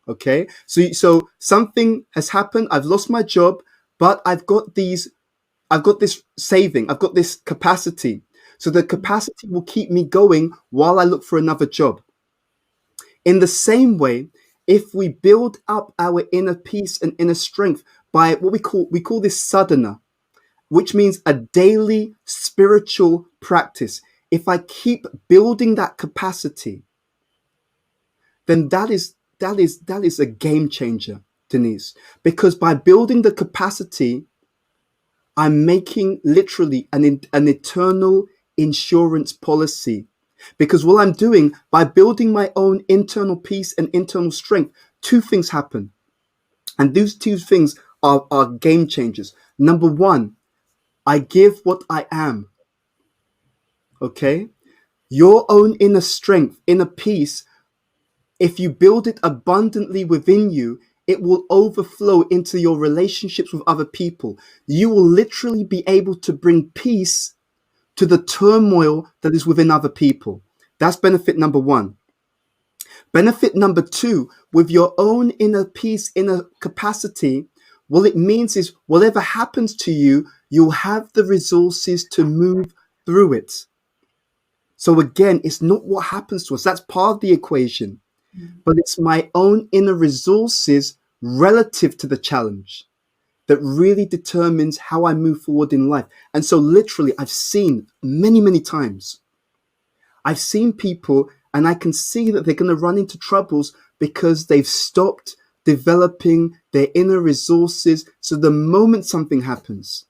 Okay, so something has happened. I've lost my job, but I've got this saving. I've got this capacity. So the capacity will keep me going while I look for another job. In the same way, if we build up our inner peace and inner strength by what we call this sadhana, which means a daily spiritual practice. If I keep building that capacity, then that is a game changer, Denise. Because by building the capacity, I'm making literally an eternal insurance policy. Because what I'm doing by building my own internal peace and internal strength, 2 things happen. And those 2 things are game changers. Number 1, I give what I am. Okay? Your own inner strength, inner peace, if you build it abundantly within you, it will overflow into your relationships with other people. You will literally be able to bring peace to the turmoil that is within other people. That's benefit number 1. Benefit number 2, with your own inner peace, inner capacity, what it means is whatever happens to you, you'll have the resources to move through it. So again, it's not what happens to us. That's part of the equation. But it's my own inner resources relative to the challenge that really determines how I move forward in life. And so literally, I've seen many, many times, I've seen people and I can see that they're going to run into troubles because they've stopped developing their inner resources. So the moment something happens,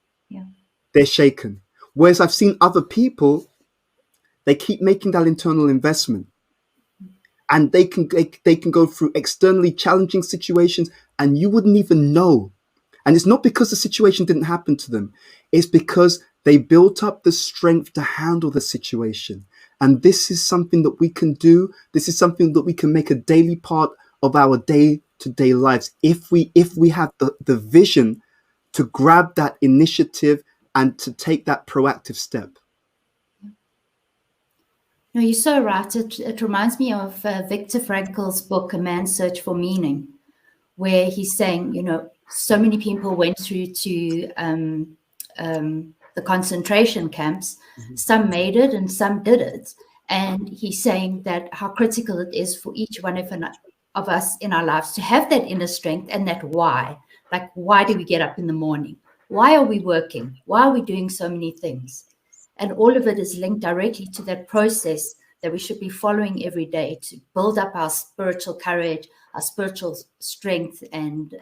they're shaken. Whereas I've seen other people, they keep making that internal investment. And they can go through externally challenging situations and you wouldn't even know. And it's not because the situation didn't happen to them. It's because they built up the strength to handle the situation. And this is something that we can do. This is something that we can make a daily part of our day-to-day lives. If we have the vision to grab that initiative and to take that proactive step. No, you're so right. It reminds me of Viktor Frankl's book, A Man's Search for Meaning, where he's saying, so many people went through to the concentration camps. Mm-hmm. Some made it and some didn't. And he's saying that how critical it is for each one of us in our lives to have that inner strength and that why. Like, why do we get up in the morning? Why are we working? Why are we doing so many things? And all of it is linked directly to that process that we should be following every day to build up our spiritual courage, our spiritual strength, and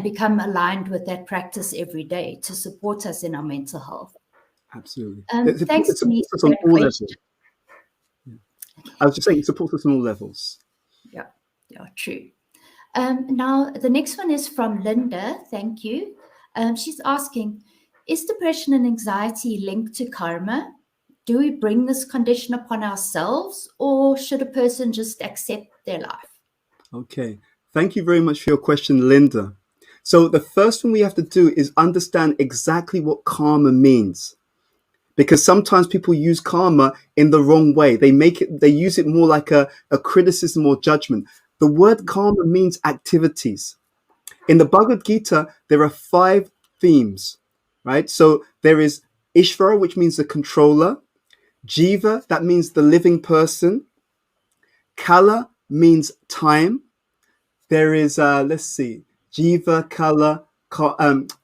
become aligned with that practice every day to support us in our mental health. Absolutely. Thanks, Denise, for that question. I was just saying, it supports us on all levels. Yeah, true. Now, the next one is from Linda. Thank you. She's asking, is depression and anxiety linked to karma? Do we bring this condition upon ourselves, or should a person just accept their life? Okay. Thank you very much for your question, Linda. So the first thing we have to do is understand exactly what karma means. Because sometimes people use karma in the wrong way. They use it more like a criticism or judgment. The word karma means activities. In the Bhagavad Gita, there are 5 themes, right? So there is Ishvara, which means the controller. Jiva, that means the living person. Kala means time. There is, Jiva, Kala,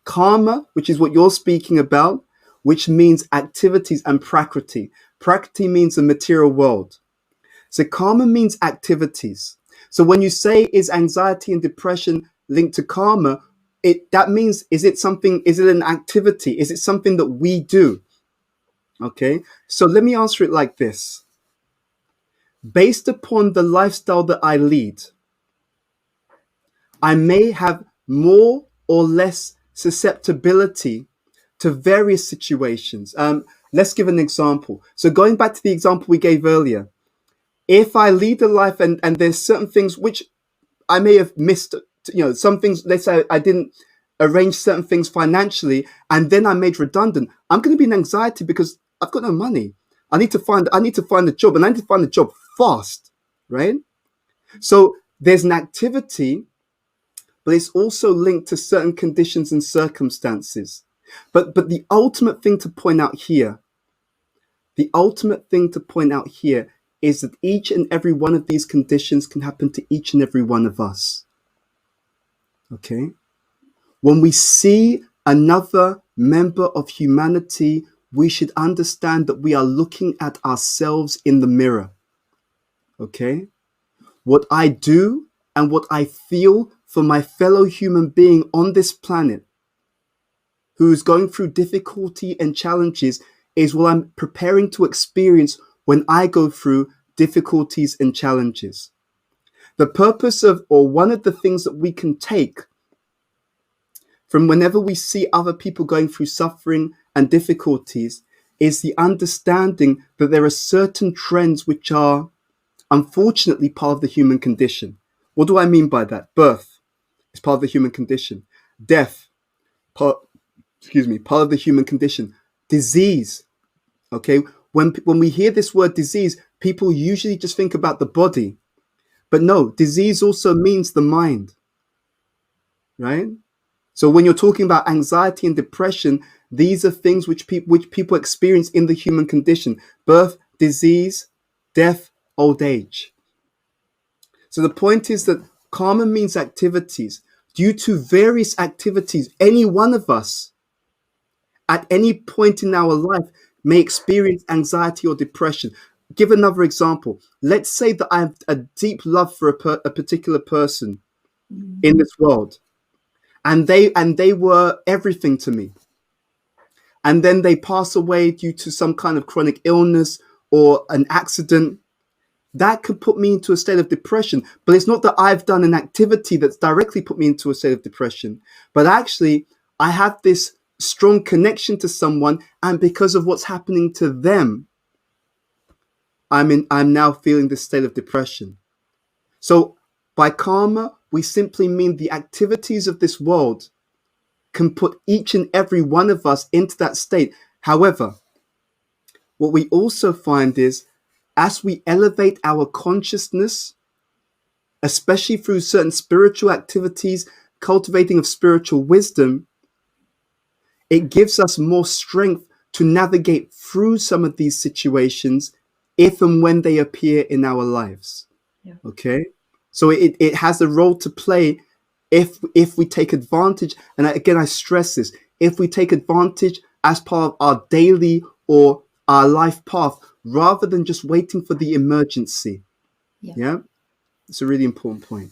Karma, which is what you're speaking about, which means activities, and Prakriti. Prakriti means the material world. So karma means activities. So when you say, is anxiety and depression linked to karma, that means, is it an activity? Is it something that we do? Okay, so let me answer it like this. Based upon the lifestyle that I lead, I may have more or less susceptibility to various situations. Let's give an example. So going back to the example we gave earlier, if I lead a life and there's certain things which I may have missed, some things, let's say I didn't arrange certain things financially and then I'm made redundant, I'm going to be in anxiety because I've got no money. I need to find a job, and I need to find a job fast, right? So there's an activity, but it's also linked to certain conditions and circumstances. But the ultimate thing to point out here is that each and every one of these conditions can happen to each and every one of us. Okay? When we see another member of humanity, we should understand that we are looking at ourselves in the mirror. Okay? What I do and what I feel for my fellow human being on this planet who's going through difficulty and challenges is what I'm preparing to experience when I go through difficulties and challenges. The purpose of, or one of the things that we can take from whenever we see other people going through suffering and difficulties is the understanding that there are certain trends which are unfortunately part of the human condition. What do I mean by that? Birth is part of the human condition. Death, part of the human condition. Disease, okay? When we hear this word disease, people usually just think about the body. But no, disease also means the mind, right? So when you're talking about anxiety and depression, these are things which people experience in the human condition. Birth, disease, death, old age. So the point is that karma means activities. due to various activities, any one of us at any point in our life may experience anxiety or depression. Give another example. Let's say that I have a deep love for a particular person in this world, and they were everything to me. And then they pass away due to some kind of chronic illness or an accident. That could put me into a state of depression. But it's not that I've done an activity that's directly put me into a state of depression, but actually I have this strong connection to someone, and because of what's happening to them, I'm now feeling this state of depression. So by karma, we simply mean the activities of this world can put each and every one of us into that state. However, what we also find is, as we elevate our consciousness, especially through certain spiritual activities, cultivating of spiritual wisdom, it gives us more strength to navigate through some of these situations if and when they appear in our lives. Yeah. Okay? So it has a role to play if we take advantage, and again, I stress this, if we take advantage as part of our daily or our life path, rather than just waiting for the emergency. Yeah? It's a really important point.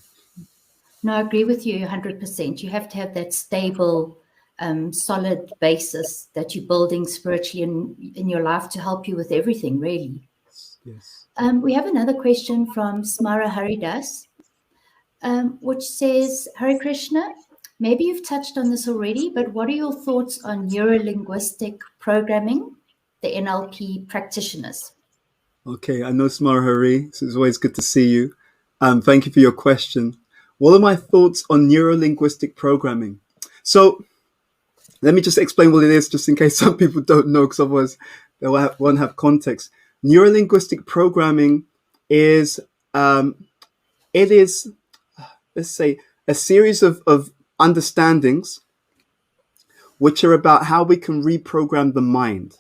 No, I agree with you 100%. You have to have that stable, solid basis that you're building spiritually in your life to help you with everything, really. Yes. We have another question from Smara Haridas, which says, Hare Krishna, maybe you've touched on this already, but what are your thoughts on neuro-linguistic programming, the NLP practitioners? Okay, I know Smara Hari, so it's always good to see you. Thank you for your question. What are my thoughts on neuro-linguistic programming? So let me just explain what it is, just in case some people don't know, because otherwise they won't have context. Neuro-linguistic programming is, let's say, a series of understandings which are about how we can reprogram the mind.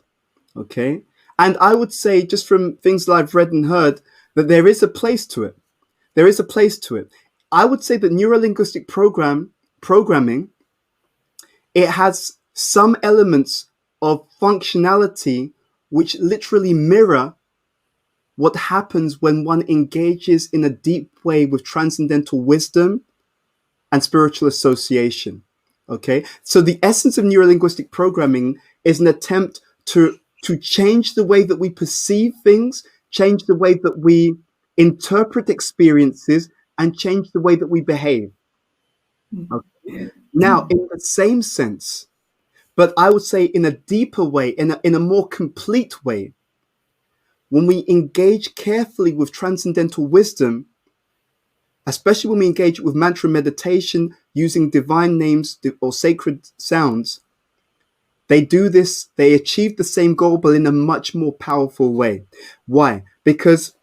Okay? And I would say, just from things that I've read and heard, that there is a place to it. There is a place to it. I would say that neuro-linguistic programming, it has some elements of functionality which literally mirror what happens when one engages in a deep way with transcendental wisdom and spiritual association. Okay? So the essence of neuro-linguistic programming is an attempt to change the way that we perceive things, change the way that we interpret experiences, and change the way that we behave. Okay. Now, in the same sense, but I would say in a deeper way, in a more complete way, when we engage carefully with transcendental wisdom, especially when we engage with mantra meditation using divine names or sacred sounds, they do this, they achieve the same goal, but in a much more powerful way. Why? Because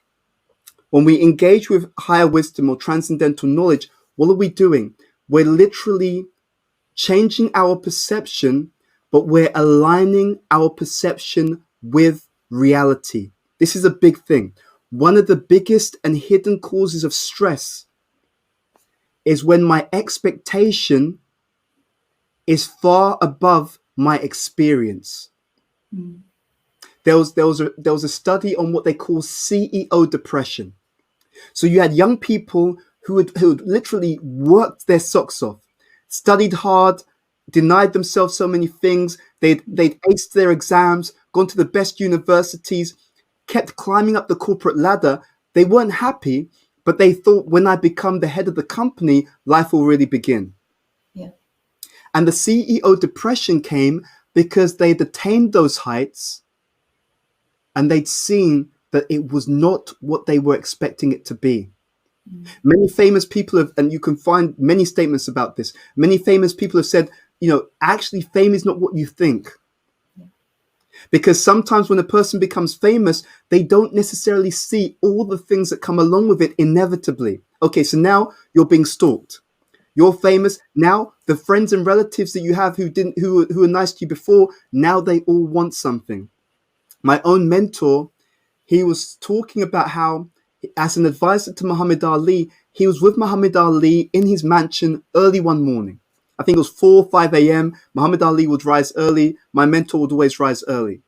when we engage with higher wisdom or transcendental knowledge, what are we doing? We're literally changing our perception, but we're aligning our perception with reality. This is a big thing. One of the biggest and hidden causes of stress is when my expectation is far above my experience. There was a study on what they call CEO depression. So you had young people who had literally worked their socks off, studied hard, denied themselves so many things. They'd aced their exams, gone to the best universities, kept climbing up the corporate ladder. They weren't happy, but they thought, when I become the head of the company, life will really begin. Yeah. And the CEO depression came because they'd attained those heights and they'd seen that it was not what they were expecting it to be. Many famous people have, and you can find many statements about this, many famous people have said, actually fame is not what you think. Because sometimes when a person becomes famous, they don't necessarily see all the things that come along with it inevitably. Okay, so now you're being stalked. You're famous. Now the friends and relatives that you have who were nice to you before, now they all want something. My own mentor, he was talking about how, as an advisor to Muhammad Ali, he was with Muhammad Ali in his mansion early one morning. I think it was 4 or 5 a.m. Muhammad Ali would rise early. My mentor would always rise early.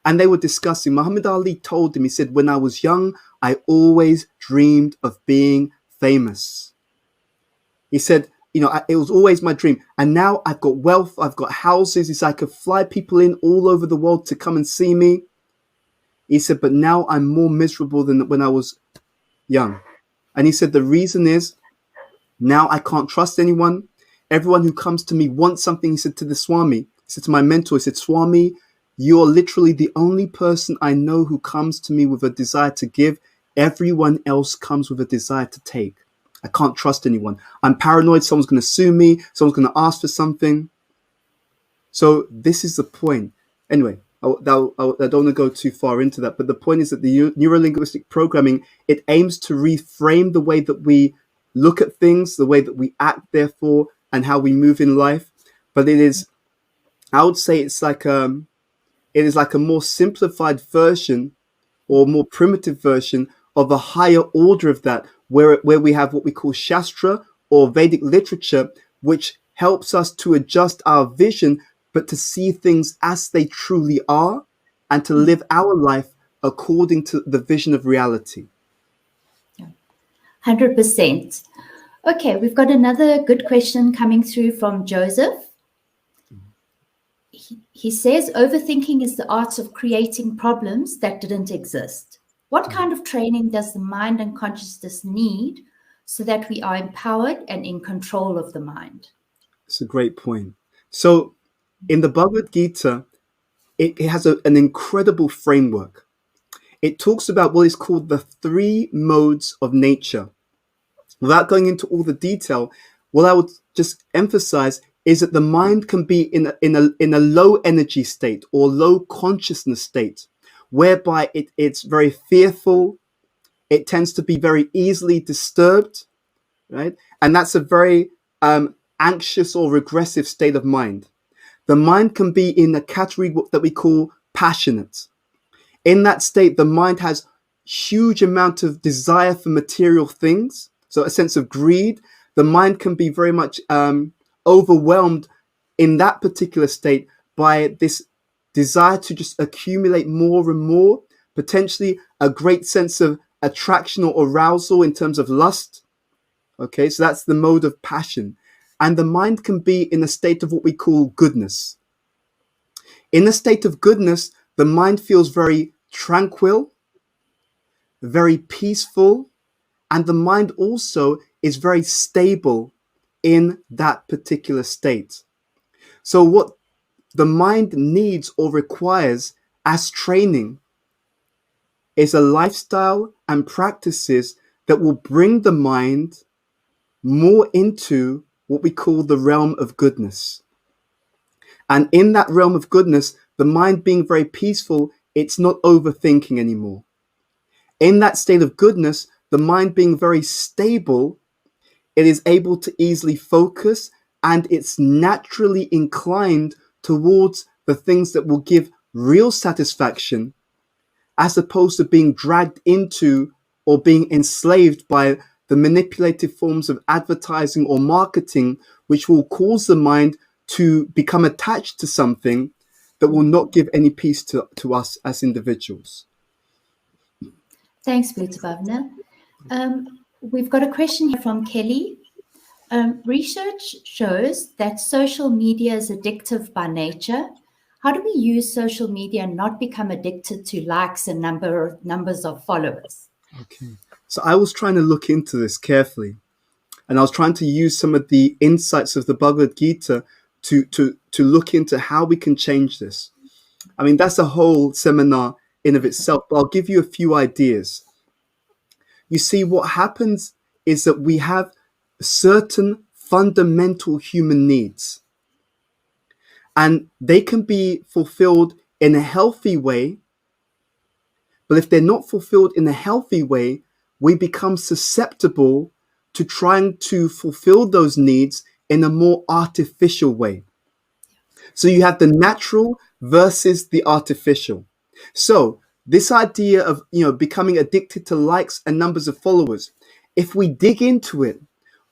And they were discussing. Muhammad Ali told him, he said, when I was young, I always dreamed of being famous. He said, it was always my dream. And now I've got wealth, I've got houses. He said, I could fly people in all over the world to come and see me. He said, but now I'm more miserable than when I was young. And he said, the reason is now I can't trust anyone. Everyone who comes to me wants something. He said to the Swami, he said to my mentor, he said, Swami, you're literally the only person I know who comes to me with a desire to give. Everyone else comes with a desire to take. I can't trust anyone. I'm paranoid. Someone's going to sue me. Someone's going to ask for something. So this is the point. Anyway, I don't want to go too far into that. But the point is that the neuro-linguistic programming, it aims to reframe the way that we look at things, the way that we act, therefore, and how we move in life. But it is, I would say it is like a more simplified version or more primitive version of a higher order of that, where we have what we call Shastra or Vedic literature, which helps us to adjust our vision, but to see things as they truly are and to live our life according to the vision of reality. 100%. Okay, we've got another good question coming through from Joseph. He says, overthinking is the art of creating problems that didn't exist. What kind of training does the mind and consciousness need so that we are empowered and in control of the mind? It's a great point. So in the Bhagavad Gita, it has an incredible framework. It talks about what is called the 3 modes of nature. Without going into all the detail, what I would just emphasize is that the mind can be in a low energy state or low consciousness state, whereby it's very fearful. It tends to be very easily disturbed, right? And that's a very anxious or regressive state of mind. The mind can be in a category that we call passionate. In that state, the mind has huge amount of desire for material things. So a sense of greed. The mind can be very much overwhelmed in that particular state by this desire to just accumulate more and more, potentially a great sense of attraction or arousal in terms of lust. Okay, so that's the mode of passion. And the mind can be in a state of what we call goodness. In a state of goodness, the mind feels very tranquil, very peaceful, and the mind also is very stable in that particular state. So what the mind needs or requires as training is a lifestyle and practices that will bring the mind more into what we call the realm of goodness. And in that realm of goodness, the mind being very peaceful, it's not overthinking anymore. In that state of goodness, the mind being very stable, it is able to easily focus and it's naturally inclined towards the things that will give real satisfaction, as opposed to being dragged into or being enslaved by the manipulative forms of advertising or marketing, which will cause the mind to become attached to something that will not give any peace to us as individuals. Thanks, Bhuta Bhavana. We've got a question here from Kelly. Research shows that social media is addictive by nature. How do we use social media and not become addicted to likes and numbers of followers? Okay. So I was trying to look into this carefully, and I was trying to use some of the insights of the Bhagavad Gita to look into how we can change this. I mean, that's a whole seminar in of itself, but I'll give you a few ideas. You see, what happens is that we have certain fundamental human needs, and they can be fulfilled in a healthy way. But if they're not fulfilled in a healthy way, we become susceptible to trying to fulfill those needs in a more artificial way. So you have the natural versus the artificial. So this idea of becoming addicted to likes and numbers of followers, if we dig into it,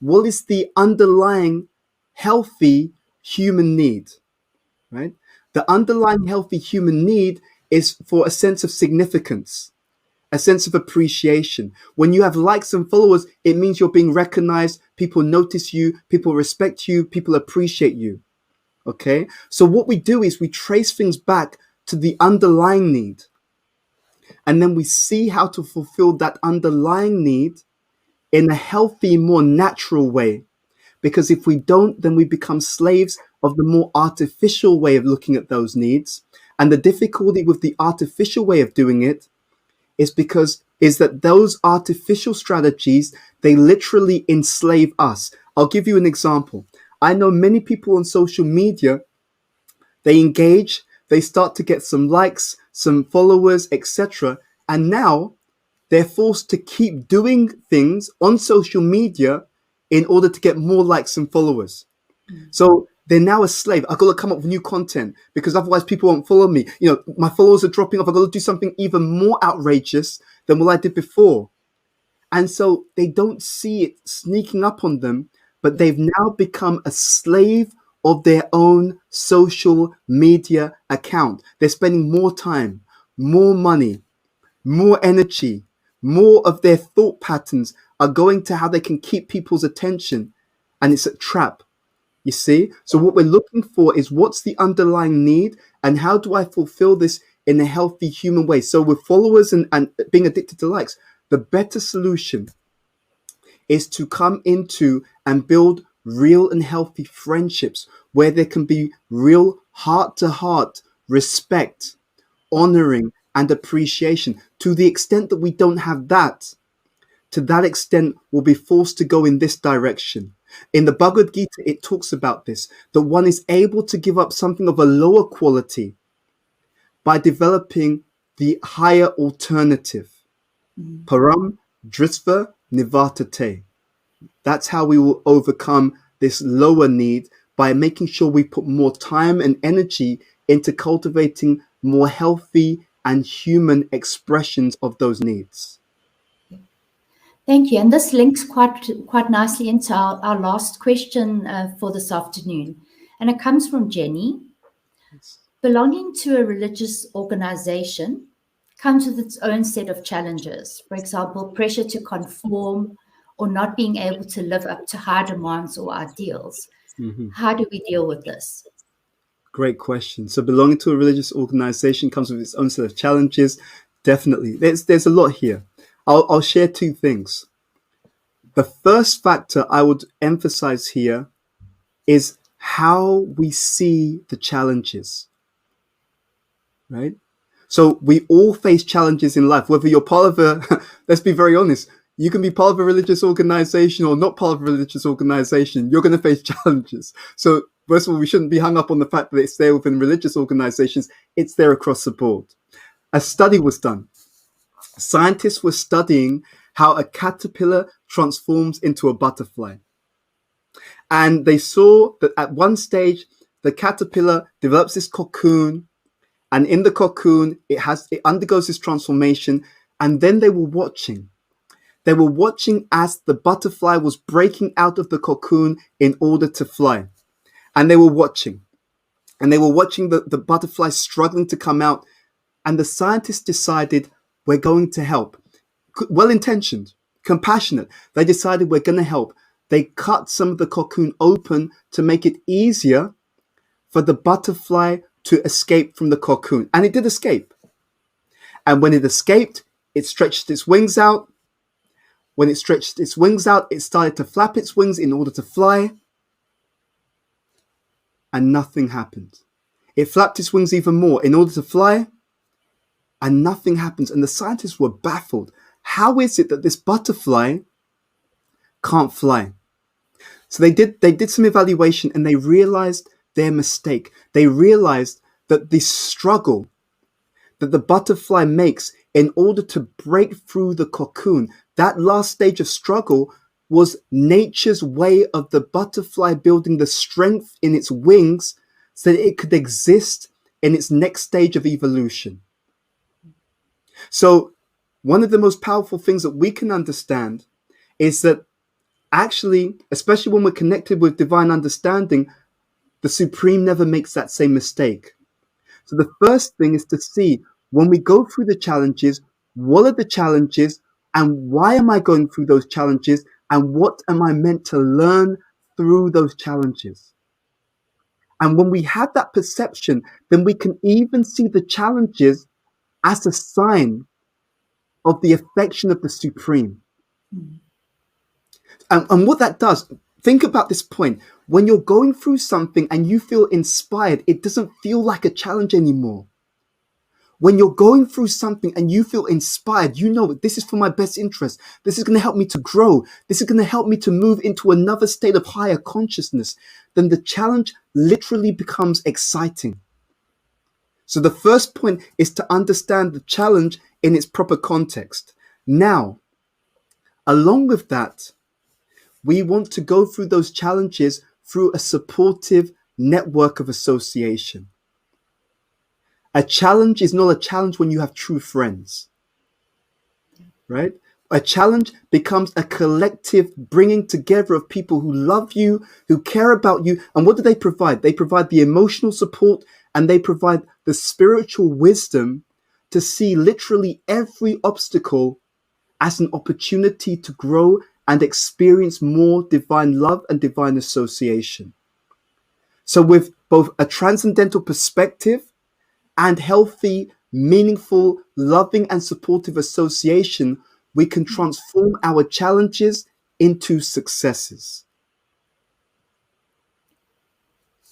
what is the underlying healthy human need, right? The underlying healthy human need is for a sense of significance, a sense of appreciation. When you have likes and followers, it means you're being recognized. People notice you, people respect you, people appreciate you. Okay. So what we do is we trace things back to the underlying need. And then we see how to fulfill that underlying need in a healthy, more natural way. Because if we don't, then we become slaves of the more artificial way of looking at those needs. And the difficulty with the artificial way of doing it is that those artificial strategies, they literally enslave us. I'll give you an example. I know many people on social media, they engage, they start to get some likes, some followers, etc. And now they're forced to keep doing things on social media in order to get more likes and followers. So they're now a slave. I've got to come up with new content because otherwise people won't follow me. My followers are dropping off. I've got to do something even more outrageous than what I did before. And so they don't see it sneaking up on them, but they've now become a slave of their own social media account. They're spending more time, more money, more energy, more of their thought patterns are going to how they can keep people's attention. And it's a trap, you see? So what we're looking for is what's the underlying need and how do I fulfill this in a healthy human way? So with followers and being addicted to likes, the better solution is to come into and build real and healthy friendships where there can be real heart-to-heart respect, honoring, and appreciation. To the extent that we don't have that, to that extent we'll be forced to go in this direction. In the Bhagavad Gita, it talks about this, that one is able to give up something of a lower quality by developing the higher alternative. Param Drisva Nivartate. That's how we will overcome this lower need, by making sure we put more time and energy into cultivating more healthy and human expressions of those needs. Thank you. And this links quite nicely into our last question for this afternoon. And it comes from Jenny. Belonging to a religious organization comes with its own set of challenges. For example, pressure to conform or not being able to live up to high demands or ideals. Mm-hmm. How do we deal with this? Great question. So belonging to a religious organization comes with its own set of challenges. Definitely. There's a lot here. I'll share two things. The first factor I would emphasize here is how we see the challenges, right? So we all face challenges in life, whether you're part of let's be very honest, you can be part of a religious organization or not part of a religious organization. You're going to face challenges. So first of all, we shouldn't be hung up on the fact that it's there within religious organizations. It's there across the board. A study was done. Scientists were studying how a caterpillar transforms into a butterfly. And they saw that at one stage, the caterpillar develops this cocoon. And in the cocoon, it undergoes this transformation. And then they were watching. They were watching as the butterfly was breaking out of the cocoon in order to fly. And they were watching. And they were watching the butterfly struggling to come out. And the scientists decided, we're going to help. Well-intentioned, compassionate. They decided we're going to help. They cut some of the cocoon open to make it easier for the butterfly to escape from the cocoon. And it did escape. And when it escaped, it stretched its wings out. When it stretched its wings out, it started to flap its wings in order to fly. And nothing happened. It flapped its wings even more in order to fly. And nothing happens. And the scientists were baffled. How is it that this butterfly can't fly? So they did some evaluation and they realized their mistake. They realized that the struggle that the butterfly makes in order to break through the cocoon, that last stage of struggle was nature's way of the butterfly building the strength in its wings so that it could exist in its next stage of evolution. So one of the most powerful things that we can understand is that actually, especially when we're connected with divine understanding, the Supreme never makes that same mistake. So the first thing is to see, when we go through the challenges, what are the challenges and why am I going through those challenges and what am I meant to learn through those challenges? And when we have that perception, then we can even see the challenges as a sign of the affection of the Supreme. And what that does, think about this point. When you're going through something and you feel inspired, it doesn't feel like a challenge anymore. When you're going through something and you feel inspired, you know this is for my best interest. This is going to help me to grow. This is going to help me to move into another state of higher consciousness. Then the challenge literally becomes exciting. So the first point is to understand the challenge in its proper context. Now, along with that, we want to go through those challenges through a supportive network of association. A challenge is not a challenge when you have true friends, right? A challenge becomes a collective bringing together of people who love you, who care about you. And what do they provide? They provide the emotional support and they provide the spiritual wisdom to see literally every obstacle as an opportunity to grow and experience more divine love and divine association. So with both a transcendental perspective and healthy, meaningful, loving and supportive association, we can transform our challenges into successes.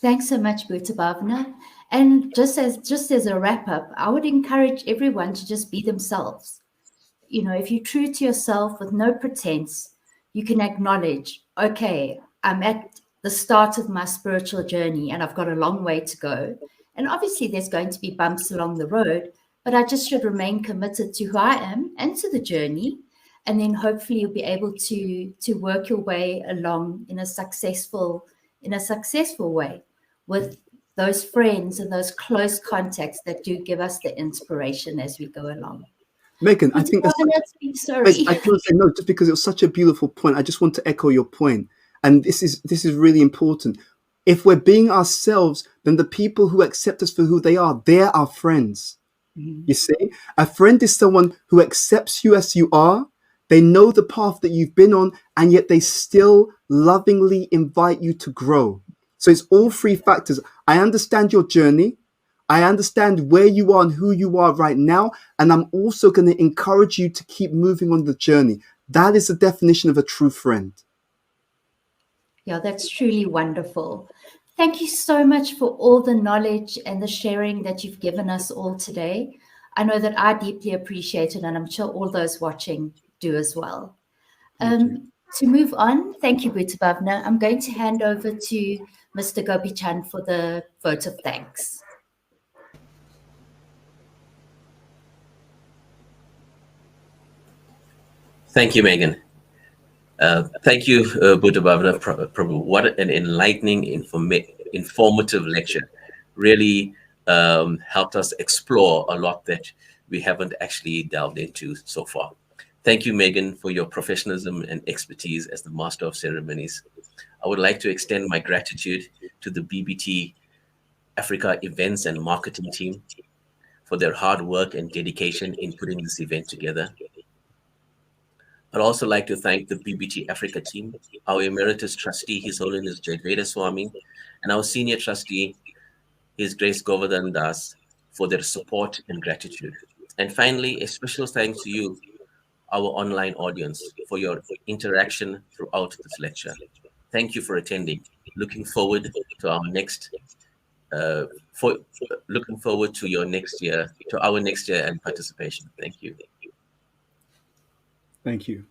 Thanks so much, Bhuta Bhavana. And just as a wrap up, I would encourage everyone to just be themselves. You know, if you're true to yourself with no pretense, you can acknowledge, okay, I'm at the start of my spiritual journey and I've got a long way to go. And obviously there's going to be bumps along the road, but I just should remain committed to who I am and to the journey. And then hopefully you'll be able to work your way along in a successful way with those friends and those close contacts that do give us the inspiration as we go along. Megan, I think sorry. I can't say no, just because it was such a beautiful point. I just want to echo your point. And this is really important. If we're being ourselves, then the people who accept us for who they are, they're our friends. Mm-hmm. You see, a friend is someone who accepts you as you are. They know the path that you've been on, and yet they still lovingly invite you to grow. So it's all three factors. I understand your journey. I understand where you are and who you are right now. And I'm also going to encourage you to keep moving on the journey. That is the definition of a true friend. Yeah, that's truly wonderful. Thank you so much for all the knowledge and the sharing that you've given us all today. I know that I deeply appreciate it, and I'm sure all those watching do as well. To move on, thank you, Bhuta Bhavana. I'm going to hand over to Mr. Gopi Chand for the vote of thanks. Thank you, Megan. Thank you, Bhuta Bhavana Prabhu. What an enlightening, informative lecture. Really helped us explore a lot that we haven't actually delved into so far. Thank you, Megan, for your professionalism and expertise as the Master of Ceremonies. I would like to extend my gratitude to the BBT Africa events and marketing team for their hard work and dedication in putting this event together. I'd also like to thank the BBT Africa team, our Emeritus Trustee, His Holiness Jayaveda Swami, and our Senior Trustee, His Grace Govardhan Das, for their support and gratitude. And finally, a special thanks to you, our online audience, for your interaction throughout this lecture. Thank you for attending. Looking forward to our next looking forward to your next year, to our next year and participation. Thank you. Thank you.